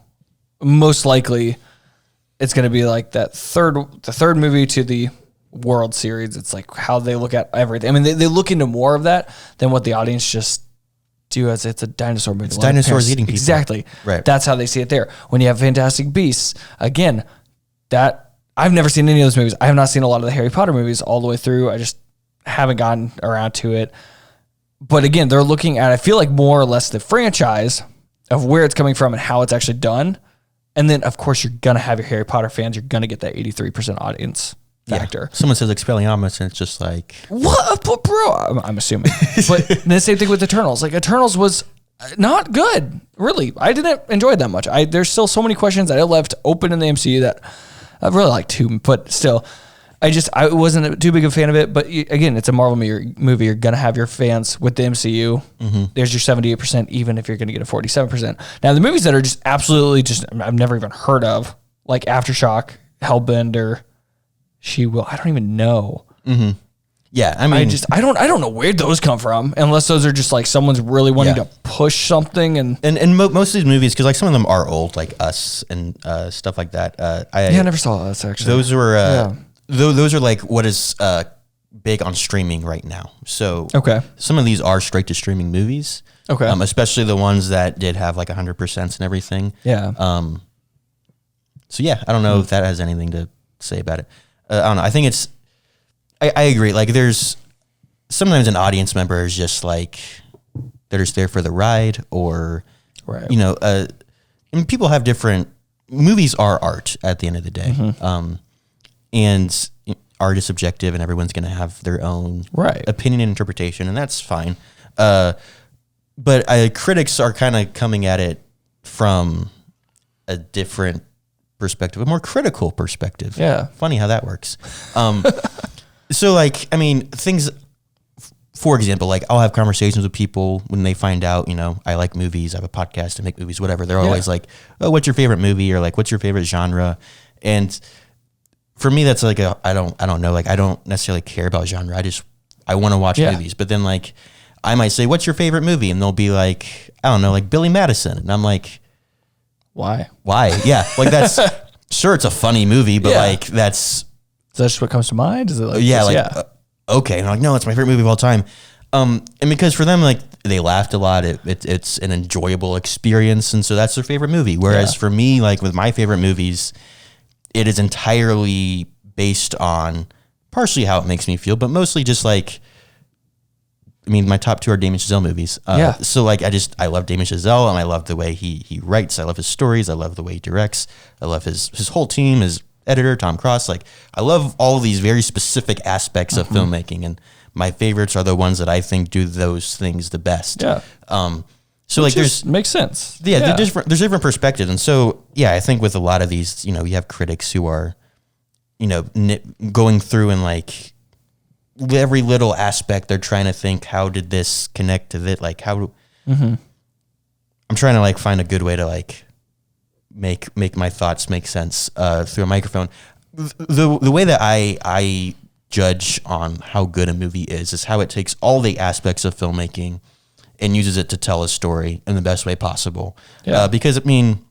Speaker 4: most likely it's going to be like the third movie to the World Series. It's like how they look at everything. I mean, they look into more of that than what the audience just do as it's a dinosaur movie.
Speaker 1: It's dinosaurs eating people.
Speaker 4: Exactly.
Speaker 1: Right.
Speaker 4: That's how they see it there. When you have Fantastic Beasts, again, that I've never seen any of those movies. I have not seen a lot of the Harry Potter movies all the way through. I just haven't gotten around to it. But again, they're looking at, I feel like, more or less the franchise of where it's coming from and how it's actually done. And then, of course, you're going to have your Harry Potter fans. You're going to get that 83% audience factor.
Speaker 1: Someone says Expelliarmus, and it's just like,
Speaker 4: What? But bro, I'm assuming. But then the same thing with Eternals. Like, Eternals was not good, really. I didn't enjoy it that much. There's still so many questions that I left open in the MCU that I'd really like to, but still, I wasn't too big of a fan of it. But again, it's a Marvel movie. You're going to have your fans with the MCU. There's your 78%, even if you're going to get a 47%. Now, the movies that are just absolutely I've never even heard of, like Aftershock, Hellbender, She Will. I don't even know.
Speaker 1: yeah. I mean,
Speaker 4: I don't know where those come from, unless those are just like someone's really wanting to push something. And
Speaker 1: most of these movies, because like some of them are old, like Us and stuff like that. I
Speaker 4: never saw Us actually.
Speaker 1: Those were those are like what is big on streaming right now. So
Speaker 4: Okay.
Speaker 1: some of these are straight to streaming movies.
Speaker 4: Okay.
Speaker 1: Especially the ones that did have like 100% and everything.
Speaker 4: Yeah.
Speaker 1: So yeah, I don't know if that has anything to say about it. I don't know. I think I agree. Like there's sometimes an audience member is just like, they're just there for the ride, or,
Speaker 4: Right.
Speaker 1: and people have movies are art at the end of the day. And art is subjective, and everyone's going to have their own opinion and interpretation, and that's fine. But critics are kind of coming at it from a different perspective, a more critical perspective.
Speaker 4: Yeah.
Speaker 1: Funny how that works. So like, I mean, things, for example, like I'll have conversations with people when they find out, I like movies, I have a podcast, I make movies, whatever. They're always like, oh, what's your favorite movie? Or like, what's your favorite genre? And for me, that's like I don't know. Like, I don't necessarily care about genre. I want to watch movies. But then like, I might say, what's your favorite movie? And they'll be like, I don't know, like Billy Madison. And I'm like,
Speaker 4: Why?
Speaker 1: Yeah. Like that's, sure, it's a funny movie, but like
Speaker 4: Is that just what comes to mind? Is it like,
Speaker 1: okay. And I'm like, no, it's my favorite movie of all time. And because for them, like they laughed a lot. It's an enjoyable experience. And so that's their favorite movie. Whereas for me, like with my favorite movies, it is entirely based on partially how it makes me feel, but mostly just like, I mean, my top two are Damien Chazelle movies. So like, I love Damien Chazelle, and I love the way he writes. I love his stories. I love the way he directs. I love his whole team, his editor, Tom Cross. Like, I love all these very specific aspects of filmmaking, and my favorites are the ones that I think do those things the best.
Speaker 4: Yeah.
Speaker 1: So like
Speaker 4: makes sense.
Speaker 1: Yeah. There's different perspectives. And so, yeah, I think with a lot of these, you have critics who are, going through and like every little aspect, they're trying to think, how did this connect to it? Like I'm trying to like find a good way to like make my thoughts make sense through a microphone. The way that I judge on how good a movie is how it takes all the aspects of filmmaking and uses it to tell a story in the best way possible. Because I mean,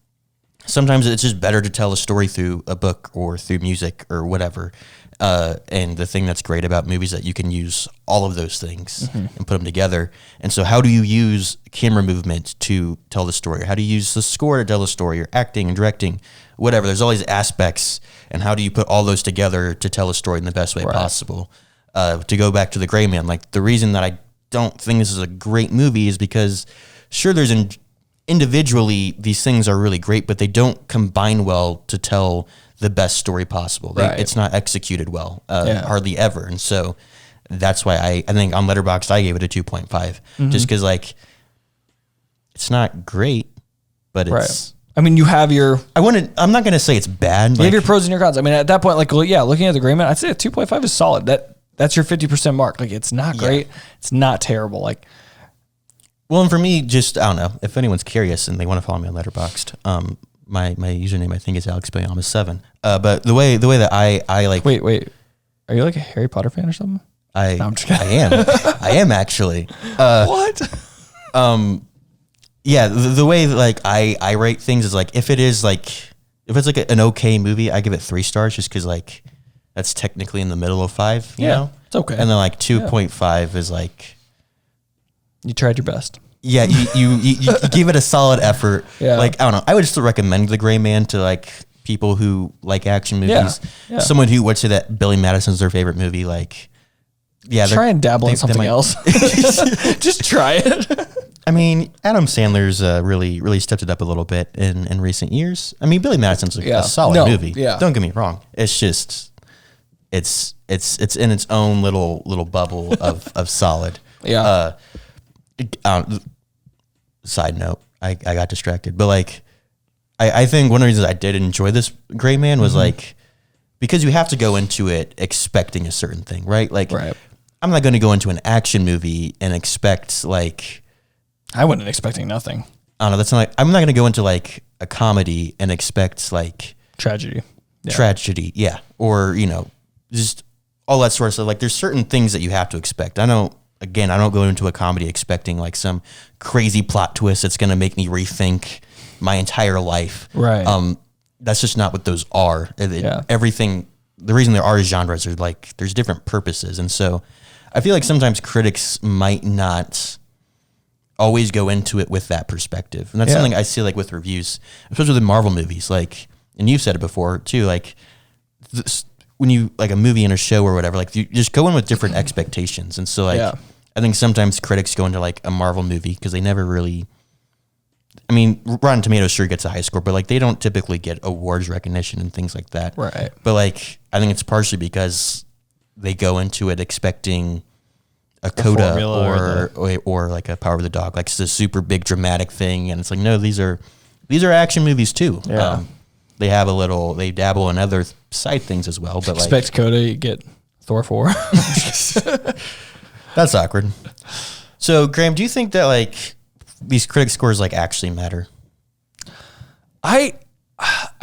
Speaker 1: sometimes it's just better to tell a story through a book or through music or whatever. And the thing that's great about movies is that you can use all of those things and put them together. And so how do you use camera movement to tell the story? How do you use the score to tell the story, or acting and directing, whatever? There's all these aspects, and how do you put all those together to tell a story in the best way possible? To go back to The Gray Man, like the reason that I don't think this is a great movie is because sure, there's individually these things are really great, but they don't combine well to tell the best story possible. It's not executed well, hardly ever. And so that's why I think on Letterboxd I gave it a 2.5, just because like it's not great, but it's.
Speaker 4: I mean, you have your.
Speaker 1: I'm not gonna say it's bad.
Speaker 4: You have your pros and your cons. I mean, at that point, like, yeah, looking at The Gray Man, I'd say a 2.5 is solid. That's your 50% mark. Like, it's not great. It's not terrible. Like.
Speaker 1: Well, and for me, just, I don't know, if anyone's curious and they want to follow me on Letterboxd, my username, I think, is AlexBayama7. But the way that I like...
Speaker 4: Wait. Are you like a Harry Potter fan or something?
Speaker 1: I'm just kidding. I am actually.
Speaker 4: What?
Speaker 1: Yeah, the way that, like, I rate things is, like, if it's like an okay movie, I give it 3 stars just because, like, that's technically in the middle of 5, you know?
Speaker 4: It's okay.
Speaker 1: And then, like, 2.5 is, like...
Speaker 4: You tried your best.
Speaker 1: Yeah, you give it a solid effort.
Speaker 4: Yeah.
Speaker 1: Like, I don't know. I would still recommend The Gray Man to like people who like action movies.
Speaker 4: Yeah.
Speaker 1: Someone who would say that Billy Madison's their favorite movie. Like, yeah,
Speaker 4: try and dabble in something else. Just try it.
Speaker 1: I mean, Adam Sandler's really stepped it up a little bit in recent years. I mean, Billy Madison's a solid movie. Yeah. Don't get me wrong. It's just it's in its own little bubble of solid.
Speaker 4: Yeah.
Speaker 1: Side note, I got distracted, but like, I think one of the reasons I did enjoy this Gray Man was like, because you have to go into it expecting a certain thing, right? Like, I'm not going to go into an action movie and expect like,
Speaker 4: I wasn't expecting nothing.
Speaker 1: I don't know. That's not. I'm not going to go into like a comedy and expect like
Speaker 4: tragedy,
Speaker 1: yeah, or just all that sort of stuff. Like, there's certain things that you have to expect. I don't go into a comedy expecting like some crazy plot twist that's going to make me rethink my entire life.
Speaker 4: Right.
Speaker 1: That's just not what those are. Everything, the reason there are genres are like, there's different purposes. And so I feel like sometimes critics might not always go into it with that perspective. And that's something I see like with reviews, especially with Marvel movies, like, and you've said it before too, like when you like a movie and a show or whatever, like you just go in with different expectations. And so like, I think sometimes critics go into like a Marvel movie because they never really, I mean, Rotten Tomatoes sure gets a high score, but like they don't typically get awards recognition and things like that.
Speaker 4: Right.
Speaker 1: But like, I think it's partially because they go into it expecting a coda or like a Power of the Dog, like it's a super big dramatic thing. And it's like, no, these are action movies too.
Speaker 4: Yeah.
Speaker 1: They dabble in other side things as well. But
Speaker 4: expect coda, you get Thor 4.
Speaker 1: That's awkward. So, Graham, do you think that like these critic scores like actually matter?
Speaker 4: I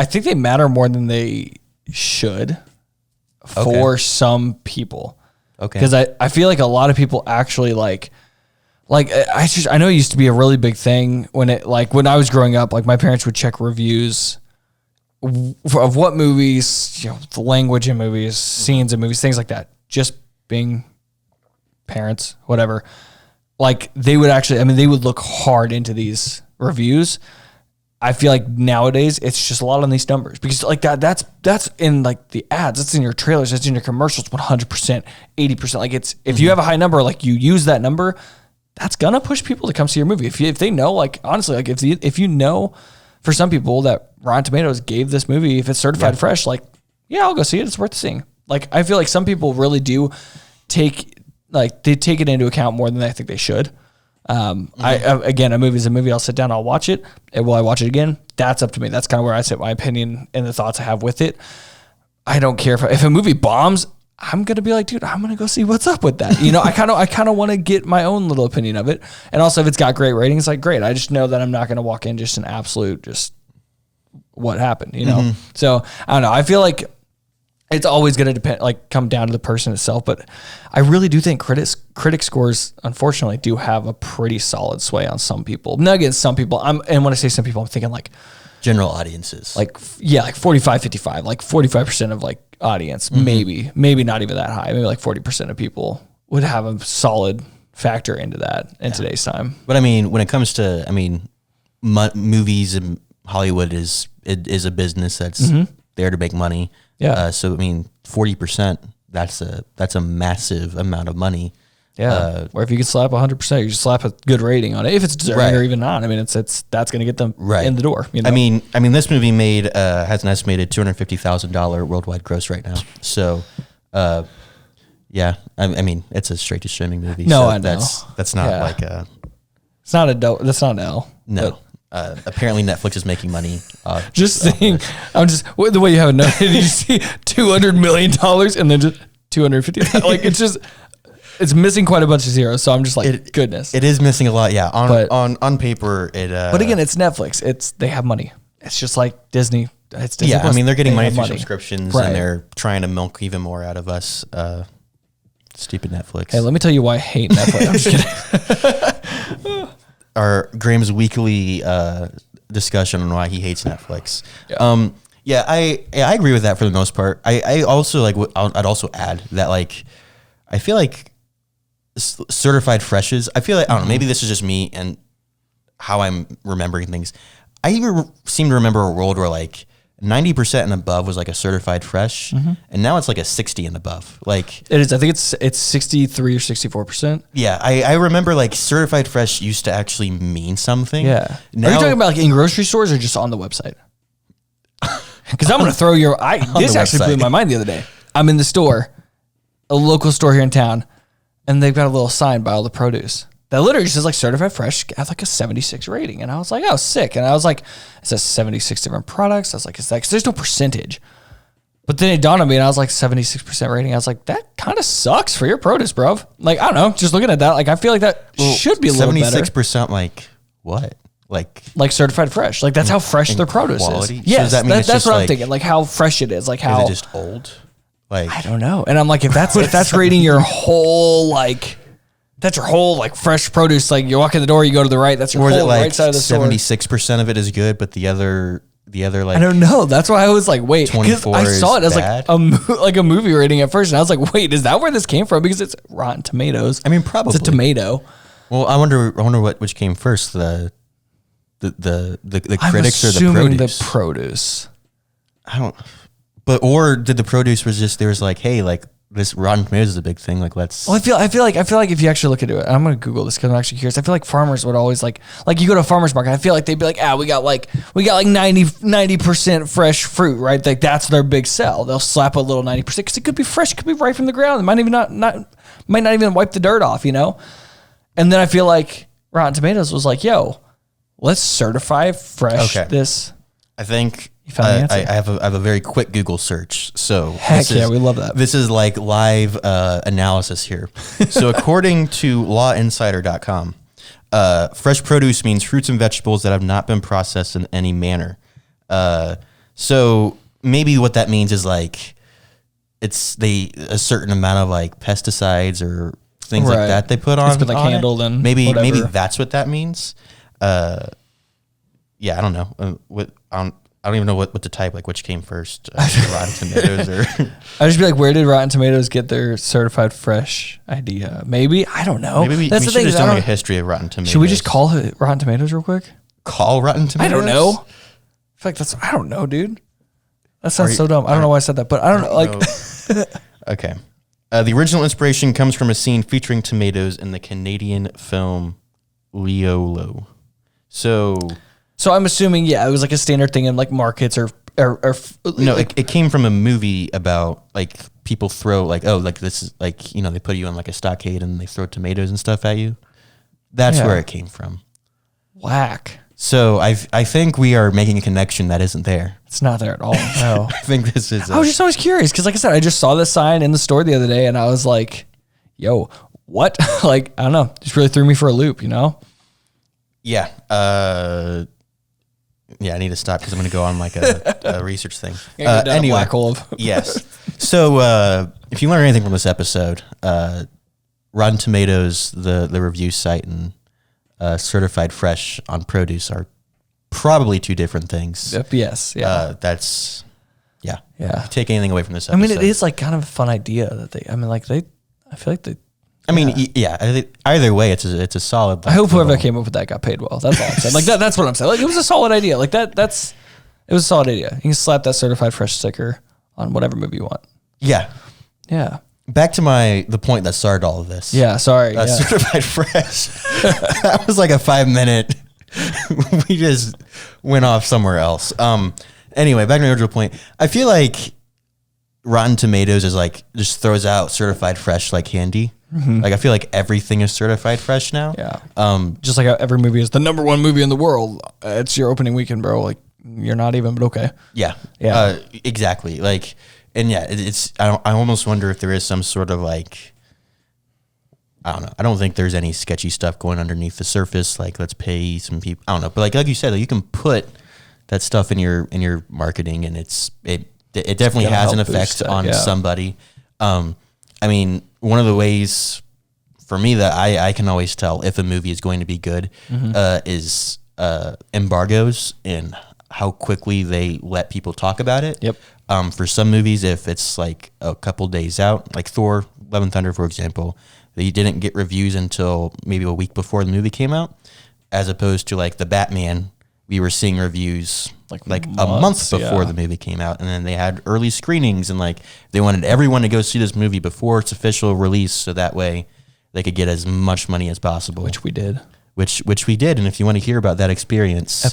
Speaker 4: think they matter more than they should for some people. Okay. Because I feel like a lot of people actually like I know it used to be a really big thing when I was growing up, like my parents would check reviews of what movies, the language in movies, scenes in movies, things like that. Just being parents, whatever. Like they would they would look hard into these reviews. I feel like nowadays it's just a lot on these numbers because like that's in like the ads, that's in your trailers, that's in your commercials, 100%, 80%. Like it's, if you have a high number, like you use that number, that's gonna push people to come see your movie. If they know, like honestly, like if you know, for some people that Rotten Tomatoes gave this movie, if it's certified fresh, like I'll go see it. It's worth seeing. Like I feel like some people really do take it into account more than I think they should. Again, a movie is a movie. I'll sit down, I'll watch it. And will I watch it again? That's up to me. That's kind of where I set my opinion and the thoughts I have with it. I don't care if a movie bombs, I'm going to be like, dude, I'm going to go see what's up with that. I kind of want to get my own little opinion of it. And also if it's got great ratings, like great. I just know that I'm not going to walk in just an absolute, just what happened, So I don't know. I feel like it's always going to depend, like come down to the person itself. But I really do think critic scores, unfortunately, do have a pretty solid sway on some people. Not against some people. And when I say some people, I'm thinking like
Speaker 1: general audiences.
Speaker 4: Like 45, 55, like 45% of like audience, maybe not even that high. Maybe like 40% of people would have a solid factor into that in today's time.
Speaker 1: But I mean, when it comes to, I mean, movies and Hollywood is a business that's there to make money.
Speaker 4: Yeah.
Speaker 1: So I mean, 40%, that's a massive amount of money.
Speaker 4: Yeah. Or if you can slap 100%, you just slap a good rating on it. If it's deserving or even not, I mean, that's going to get them in the door. You know?
Speaker 1: I mean, this movie has an estimated $250,000 worldwide gross right now. So, yeah, I mean, it's a straight to streaming movie.
Speaker 4: No,
Speaker 1: so
Speaker 4: I know.
Speaker 1: That's not like a.
Speaker 4: It's not that's not an L.
Speaker 1: No. Apparently Netflix is making money.
Speaker 4: Just saying, the way you have it noted, you see $200 million and then just 250. Like it's missing quite a bunch of zeros. So I'm just like, goodness.
Speaker 1: It is missing a lot. Yeah. On paper,
Speaker 4: but again, it's Netflix. They have money. It's just like Disney. It's Disney.
Speaker 1: Yeah.
Speaker 4: Plus,
Speaker 1: I mean, they're getting money through subscriptions and they're trying to milk even more out of us. Stupid Netflix.
Speaker 4: Hey, let me tell you why I hate Netflix. I'm just kidding.
Speaker 1: Our Graham's weekly discussion on why he hates Netflix. Yeah. I agree with that for the most part. I also I'd also add that like I feel like certified freshes. I feel like I don't know. Maybe this is just me and how I'm remembering things. I seem to remember a world where like 90% and above was like a certified fresh, and now it's like a 60 and above. Like
Speaker 4: it is. I think it's 63 or 64%.
Speaker 1: Yeah, I remember like certified fresh used to actually mean something.
Speaker 4: Yeah.
Speaker 1: Now,
Speaker 4: are you talking about like in grocery stores or just on the website? Because I'm going to throw this actually blew my mind the other day. I'm in the store, a local store here in town, and they've got a little sign by all the produce that literally says like certified fresh, have like a 76 rating. And I was like, oh, sick. And I was like, it says 76 different products. I was like, is that, because there's no percentage. But then it dawned on me and I was like 76% rating. I was like, that kind of sucks for your produce, bro. Like, I don't know. Just looking at that, like, I feel like that should be a little better.
Speaker 1: 76% like what? Like
Speaker 4: certified fresh. Like that's how fresh their produce
Speaker 1: quality?
Speaker 4: is. Yes,
Speaker 1: so
Speaker 4: that's what I'm thinking. Like how fresh it is. Like how.
Speaker 1: Is it just old? Like
Speaker 4: I don't know. And I'm like, if that's rating your whole like. That's your whole like fresh produce. Like you walk in the door, you go to the right. That's your whole right side of the store.
Speaker 1: 76% of it is good, but the other like
Speaker 4: I don't know. That's why I was like, wait, because I saw it as
Speaker 1: bad.
Speaker 4: like a movie rating at first, and I was like, wait, is that where this came from? Because it's Rotten Tomatoes.
Speaker 1: I mean, probably
Speaker 4: it's a tomato.
Speaker 1: Well, I wonder which came first, the critics or the produce.
Speaker 4: The produce.
Speaker 1: I don't. But or did the produce was just there was like, hey, like. This Rotten Tomatoes is a big thing. Like, let's.
Speaker 4: Well, I feel like if you actually look into it, I'm gonna Google this because I'm actually curious. I feel like farmers would always like you go to a farmer's market. I feel like they'd be like, we got like 90% fresh fruit, right? Like that's their big sell. They'll slap a little 90% because it could be fresh, it could be right from the ground. It might even might not even wipe the dirt off, you know. And then I feel like Rotten Tomatoes was like, yo, let's certify fresh this.
Speaker 1: I think.
Speaker 4: You found the answer?
Speaker 1: I have a very quick Google search. So
Speaker 4: heck yeah, we love that.
Speaker 1: This is like live analysis here. So according to lawinsider.com, fresh produce means fruits and vegetables that have not been processed in any manner. So maybe what that means is like it's a certain amount of like pesticides or things like that they put on.
Speaker 4: It's been like handled and
Speaker 1: maybe
Speaker 4: whatever.
Speaker 1: that's what that means. Yeah, I don't know. I don't even know what to type, like which came first, Rotten Tomatoes or.
Speaker 4: I just be like, where did Rotten Tomatoes get their certified fresh idea? Maybe I don't know.
Speaker 1: Maybe
Speaker 4: that's
Speaker 1: we
Speaker 4: the
Speaker 1: should
Speaker 4: thing.
Speaker 1: just like a history of Rotten Tomatoes.
Speaker 4: Should we just call it Rotten Tomatoes real quick?
Speaker 1: Call Rotten Tomatoes?
Speaker 4: I don't know. I feel like I don't know, dude. That sounds so dumb. I don't know why I said that, but I don't know. Like,
Speaker 1: okay. The original inspiration comes from a scene featuring tomatoes in the Canadian film Leolo.
Speaker 4: So I'm assuming, it was like a standard thing in like markets or
Speaker 1: no, it came from a movie about like people throw like, oh, like this is like, you know, they put you on like a stockade and they throw tomatoes and stuff at you. That's where it came from.
Speaker 4: Whack.
Speaker 1: So I think we are making a connection that isn't there.
Speaker 4: It's not there at all. No.
Speaker 1: I think this is.
Speaker 4: I was just always curious because, like I said, I just saw this sign in the store the other day and I was like, yo, what? Like, I don't know. Just really threw me for a loop, you know?
Speaker 1: Yeah. Yeah, I need to stop because I'm going to go on like a research thing.
Speaker 4: Anyway, black hole of
Speaker 1: yes. So if you learn anything from this episode, Rotten Tomatoes, the review site, and Certified Fresh on produce are probably two different things.
Speaker 4: Yes. Yeah.
Speaker 1: That's yeah.
Speaker 4: Yeah.
Speaker 1: Take anything away from this
Speaker 4: I
Speaker 1: episode.
Speaker 4: mean, it is like kind of a fun idea that I feel like they.
Speaker 1: I mean, either way, it's a solid.
Speaker 4: I hope whoever came up with that got paid well. That's all I'm saying. Like that's what I'm saying. Like it was a solid idea. Like it was a solid idea. You can slap that certified fresh sticker on whatever movie you want.
Speaker 1: Yeah.
Speaker 4: Yeah.
Speaker 1: Back to the point that started all of this.
Speaker 4: Yeah. Sorry.
Speaker 1: Certified fresh. That was like a 5-minute. We just went off somewhere else. Anyway, back to the original point. I feel like Rotten Tomatoes is like just throws out certified fresh like candy. Like I feel like everything is certified fresh now.
Speaker 4: Yeah. Just like how every movie is the #1 movie in the world. It's your opening weekend, bro. Like you're not even, but okay.
Speaker 1: Yeah.
Speaker 4: Yeah.
Speaker 1: Exactly. Like, and yeah, it's. I almost wonder if there is some sort of like. I don't know. I don't think there's any sketchy stuff going underneath the surface. Like, let's pay some people. I don't know. But like you said, like, you can put that stuff in your marketing, and it definitely has an effect on somebody. I mean, one of the ways for me that I can always tell if a movie is going to be good is embargoes and how quickly they let people talk about it.
Speaker 4: Yep.
Speaker 1: For some movies, if it's like a couple days out, like Thor: Love and Thunder, for example, they didn't get reviews until maybe a week before the movie came out, as opposed to like the Batman, we were seeing reviews like a month before the movie came out, and then they had early screenings, and like they wanted everyone to go see this movie before its official release, so that way they could get as much money as possible.
Speaker 4: Which we did.
Speaker 1: Which we did, and if you want to hear about that experience,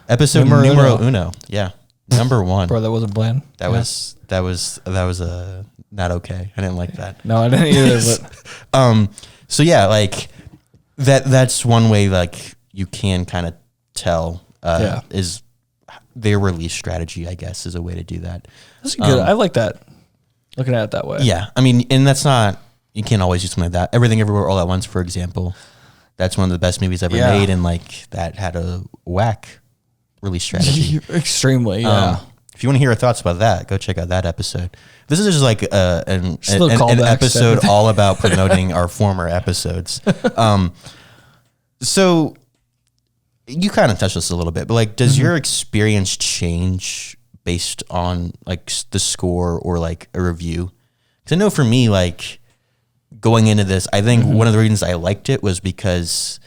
Speaker 4: Episode
Speaker 1: numero uno. Yeah, #1.
Speaker 4: Bro, that wasn't planned.
Speaker 1: That was not okay. I didn't like that.
Speaker 4: No, I didn't either. But
Speaker 1: so yeah, like that's one way like you can kind of tell is their release strategy, I guess, is a way to do that.
Speaker 4: That's good. I like that. Looking at it that way.
Speaker 1: Yeah. I mean, and that's not, you can't always do something like that. Everything Everywhere All at Once, for example, that's one of the best movies ever made, and like that had a whack release strategy.
Speaker 4: Extremely, yeah.
Speaker 1: If you want to hear our thoughts about that, go check out that episode. This is just like an episode all about promoting our former episodes. So you kind of touched this a little bit, but like, does your experience change based on like the score or like a review? Because I know for me, like going into this, I think one of the reasons I liked it was because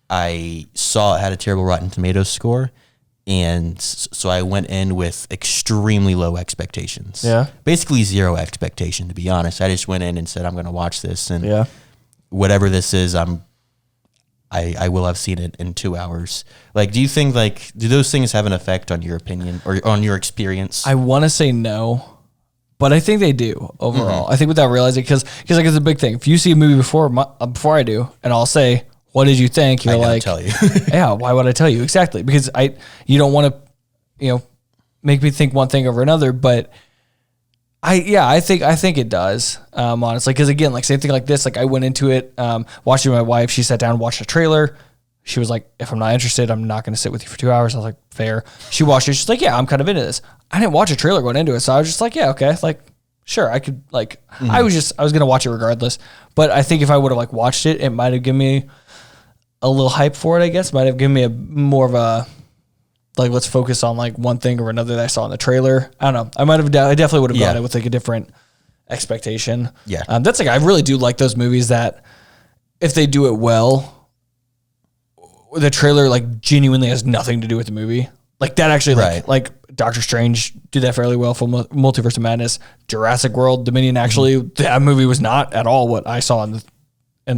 Speaker 1: I saw it had a terrible Rotten Tomatoes score. And so I went in with extremely low expectations.
Speaker 4: Yeah.
Speaker 1: Basically zero expectation, to be honest. I just went in and said, I'm going to watch this. And whatever this is, I will have seen it in 2 hours. Like, do you think, like, do those things have an effect on your opinion or on your experience?
Speaker 4: I want to say no, but I think they do overall. I think without realizing, because like it's a big thing. If you see a movie before I do, and I'll say, what did you think? You're like,
Speaker 1: tell you.
Speaker 4: Yeah, why would I tell you? Exactly. Because you don't want to, make me think one thing over another, but I think it does, honestly. Because again, like same thing like this, like I went into it, watching my wife, she sat down and watched a trailer. She was like, if I'm not interested, I'm not going to sit with you for 2 hours. I was like, fair. She watched it. She's like, yeah, I'm kind of into this. I didn't watch a trailer going into it. So I was just like, yeah, okay. Like, sure. I could like, I was going to watch it regardless. But I think if I would have like watched it, it might've given me a little hype for it, I guess. Might have given me a more of a, like, let's focus on like one thing or another that I saw in the trailer. I don't know. I definitely would have gone it with like a different expectation.
Speaker 1: Yeah.
Speaker 4: That's like, I really do like those movies that if they do it well, the trailer like genuinely has nothing to do with the movie. Like that actually, like Doctor Strange did that fairly well for Multiverse of Madness. Jurassic World Dominion, actually, that movie was not at all what I saw in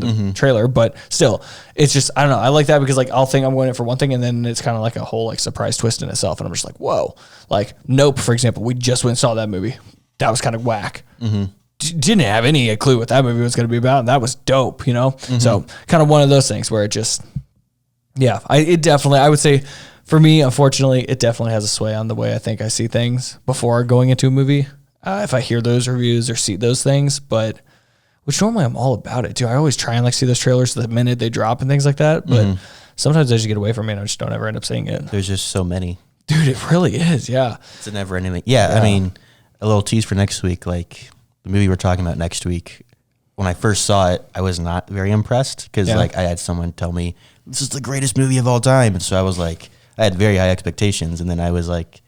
Speaker 4: the trailer, but still, it's just, I don't know. I like that because like I'll think I'm going in for one thing and then it's kind of like a whole like surprise twist in itself. And I'm just like, whoa. Like Nope, for example, we just went and saw that movie. That was kind of whack. Didn't have any clue what that movie was going to be about. And that was dope, So kind of one of those things where it just, I would say for me, unfortunately, it definitely has a sway on the way I think I see things before going into a movie. If I hear those reviews or see those things, but which normally I'm all about it too. I always try and like see those trailers the minute they drop and things like that. But sometimes they just get away from me and I just don't ever end up seeing it.
Speaker 1: There's just so many.
Speaker 4: Dude, it really is. Yeah.
Speaker 1: It's a never ending. Yeah. I mean, a little tease for next week. Like the movie we're talking about next week, when I first saw it, I was not very impressed because like I had someone tell me this is the greatest movie of all time. And so I was like, I had very high expectations, and then I was like,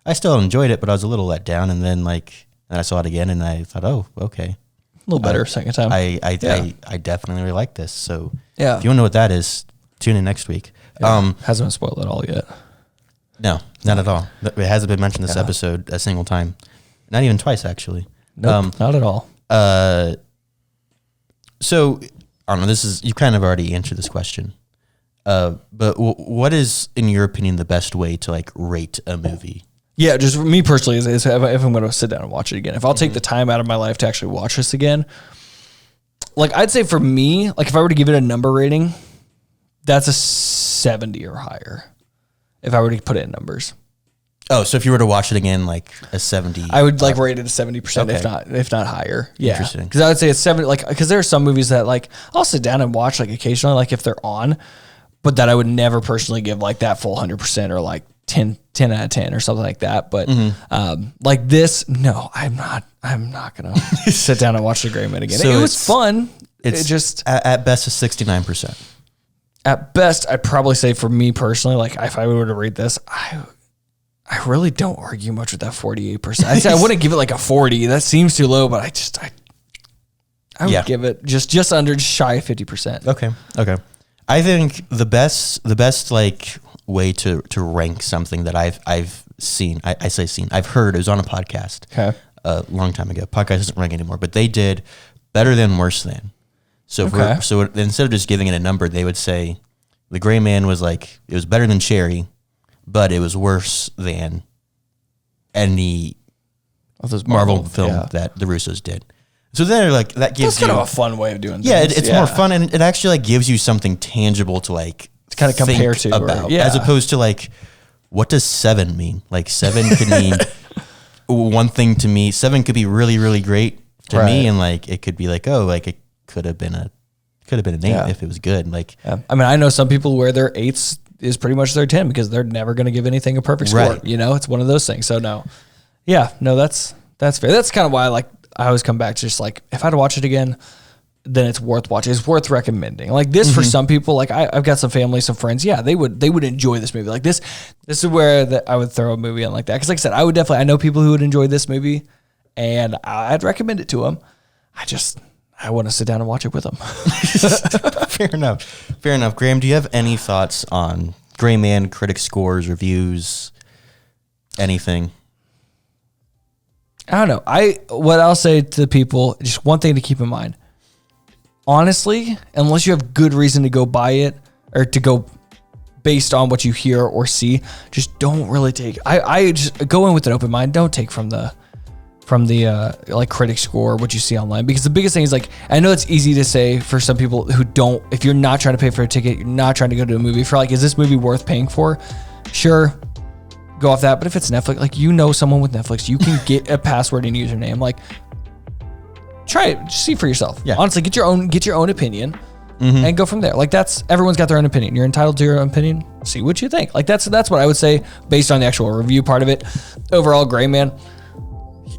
Speaker 1: I still enjoyed it, but I was a little let down. And then and I saw it again, and I thought, oh, okay,
Speaker 4: A little better second time.
Speaker 1: I definitely really like this. So
Speaker 4: Yeah.
Speaker 1: if you want to know what that is, tune in next week.
Speaker 4: Yeah. Hasn't been spoiled at all yet.
Speaker 1: No, not at all. It hasn't been mentioned this episode a single time. Not even twice, actually.
Speaker 4: Nope, not at all.
Speaker 1: So I don't know. You kind of already answered this question. But what is, in your opinion, the best way to like rate a movie?
Speaker 4: Yeah, just for me personally, is if I'm going to sit down and watch it again, if I'll take the time out of my life to actually watch this again, like I'd say for me, like if I were to give it a number rating, that's a 70 or higher. If I were to put it in numbers.
Speaker 1: Oh, so if you were to watch it again, like a 70,
Speaker 4: I would like rate it a 70%,
Speaker 1: Okay.
Speaker 4: if not higher. Yeah,
Speaker 1: Interesting.
Speaker 4: because I would say it's 70. Like because there are some movies that like I'll sit down and watch like occasionally, like if they're on, but that I would never personally give like that full 100% or like 10 out of 10 or something like that. But like this, no, I'm not gonna sit down and watch The Gray Man again.
Speaker 1: So
Speaker 4: it was fun.
Speaker 1: It's
Speaker 4: It just
Speaker 1: at best a 69%.
Speaker 4: at best, I'd probably say for me personally, like if I were to rate this, I really don't argue much with that 48%. I'd say I wouldn't give it like a 40. That seems too low, but I would give it just under, just shy of 50%.
Speaker 1: Okay. I think the best like way to rank something that I've seen, I say seen, I've heard, it was on a podcast a long time ago. Podcast doesn't rank anymore, but they did better than, worse than. So so instead of just giving it a number, they would say The Gray Man was like, it was better than Cherry, but it was worse than any Marvel film that the Russos did. So then like that gives
Speaker 4: That's kind of a fun way of doing things.
Speaker 1: Yeah, it's more fun, and it actually like gives you something tangible to like
Speaker 4: kind of compare to
Speaker 1: about, as opposed to like, what does 7 mean? Like 7 could mean one thing to me. 7 could be really, really great to me, and like it could be like, oh, like it could have been an 8 if it was good. Like,
Speaker 4: I mean, I know some people where their 8s is pretty much their 10 because they're never going to give anything a perfect score.
Speaker 1: Right.
Speaker 4: You know, it's one of those things. So that's fair. That's kind of why I always come back to just like, if I had to watch it again, then it's worth watching. It's worth recommending. Like this for some people, like I've got some family, some friends. Yeah, they would enjoy this movie. Like this is where I would throw a movie in like that. Cause like I said, I know people who would enjoy this movie and I'd recommend it to them. I want to sit down and watch it with them.
Speaker 1: Fair enough. Graham, do you have any thoughts on Gray Man, critic scores, reviews, anything?
Speaker 4: I don't know. What I'll say to people, just one thing to keep in mind. Honestly, unless you have good reason to go buy it or to go based on what you hear or see, just don't really take. I just go in with an open mind. Don't take from the like critic score, what you see online, because the biggest thing is like, I know it's easy to say for some people who don't, if you're not trying to pay for a ticket, you're not trying to go to a movie for like, is this movie worth paying for? Sure. Go off that. But if it's Netflix, like, you know, someone with Netflix, you can get a password and username. Like, try it, just see for yourself.
Speaker 1: Yeah.
Speaker 4: Honestly, get your own opinion and go from there. Like, everyone's got their own opinion. You're entitled to your own opinion. See what you think. Like, that's what I would say based on the actual review part of it. Overall, Gray Man.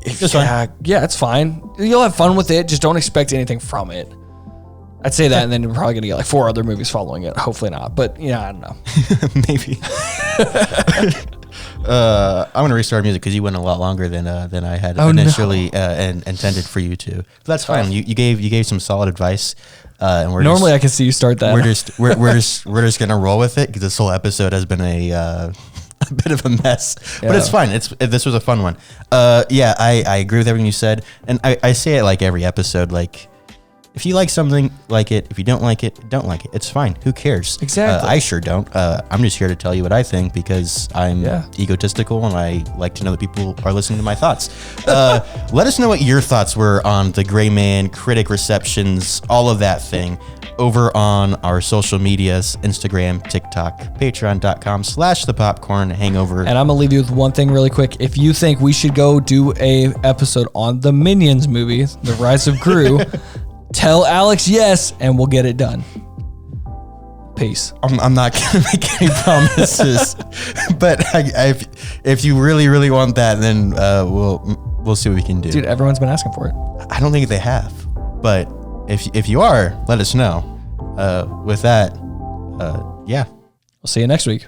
Speaker 4: It's fine. Yeah, it's fine. You'll have fun with it. Just don't expect anything from it. I'd say that, and then you're probably gonna get like 4 other movies following it. Hopefully not, but I don't know.
Speaker 1: Maybe. I'm gonna restart music because you went a lot longer than I had initially intended for you to. But that's fine. You gave some solid advice, and we're
Speaker 4: normally I can see you start that.
Speaker 1: We're just gonna roll with it because this whole episode has been a bit of a mess, but it's fine. This was a fun one. I agree with everything you said, and I say it like every episode. Like, if you like something, like it. If you don't like it, don't like it. It's fine. Who cares?
Speaker 4: Exactly.
Speaker 1: I sure don't. I'm just here to tell you what I think because I'm egotistical and I like to know that people are listening to my thoughts. Let us know what your thoughts were on The Gray Man, critic receptions, all of that thing, over on our social medias, Instagram, TikTok, patreon.com/thepopcornhangover.
Speaker 4: And I'm gonna leave you with one thing really quick. If you think we should go do a episode on the Minions movie, The Rise of Gru, tell Alex yes, and we'll get it done. Peace.
Speaker 1: I'm not gonna make any promises, but if you really, really want that, then we'll see what we can do.
Speaker 4: Dude, everyone's been asking for it.
Speaker 1: I don't think they have, but if you are, let us know. With that,
Speaker 4: We'll see you next week.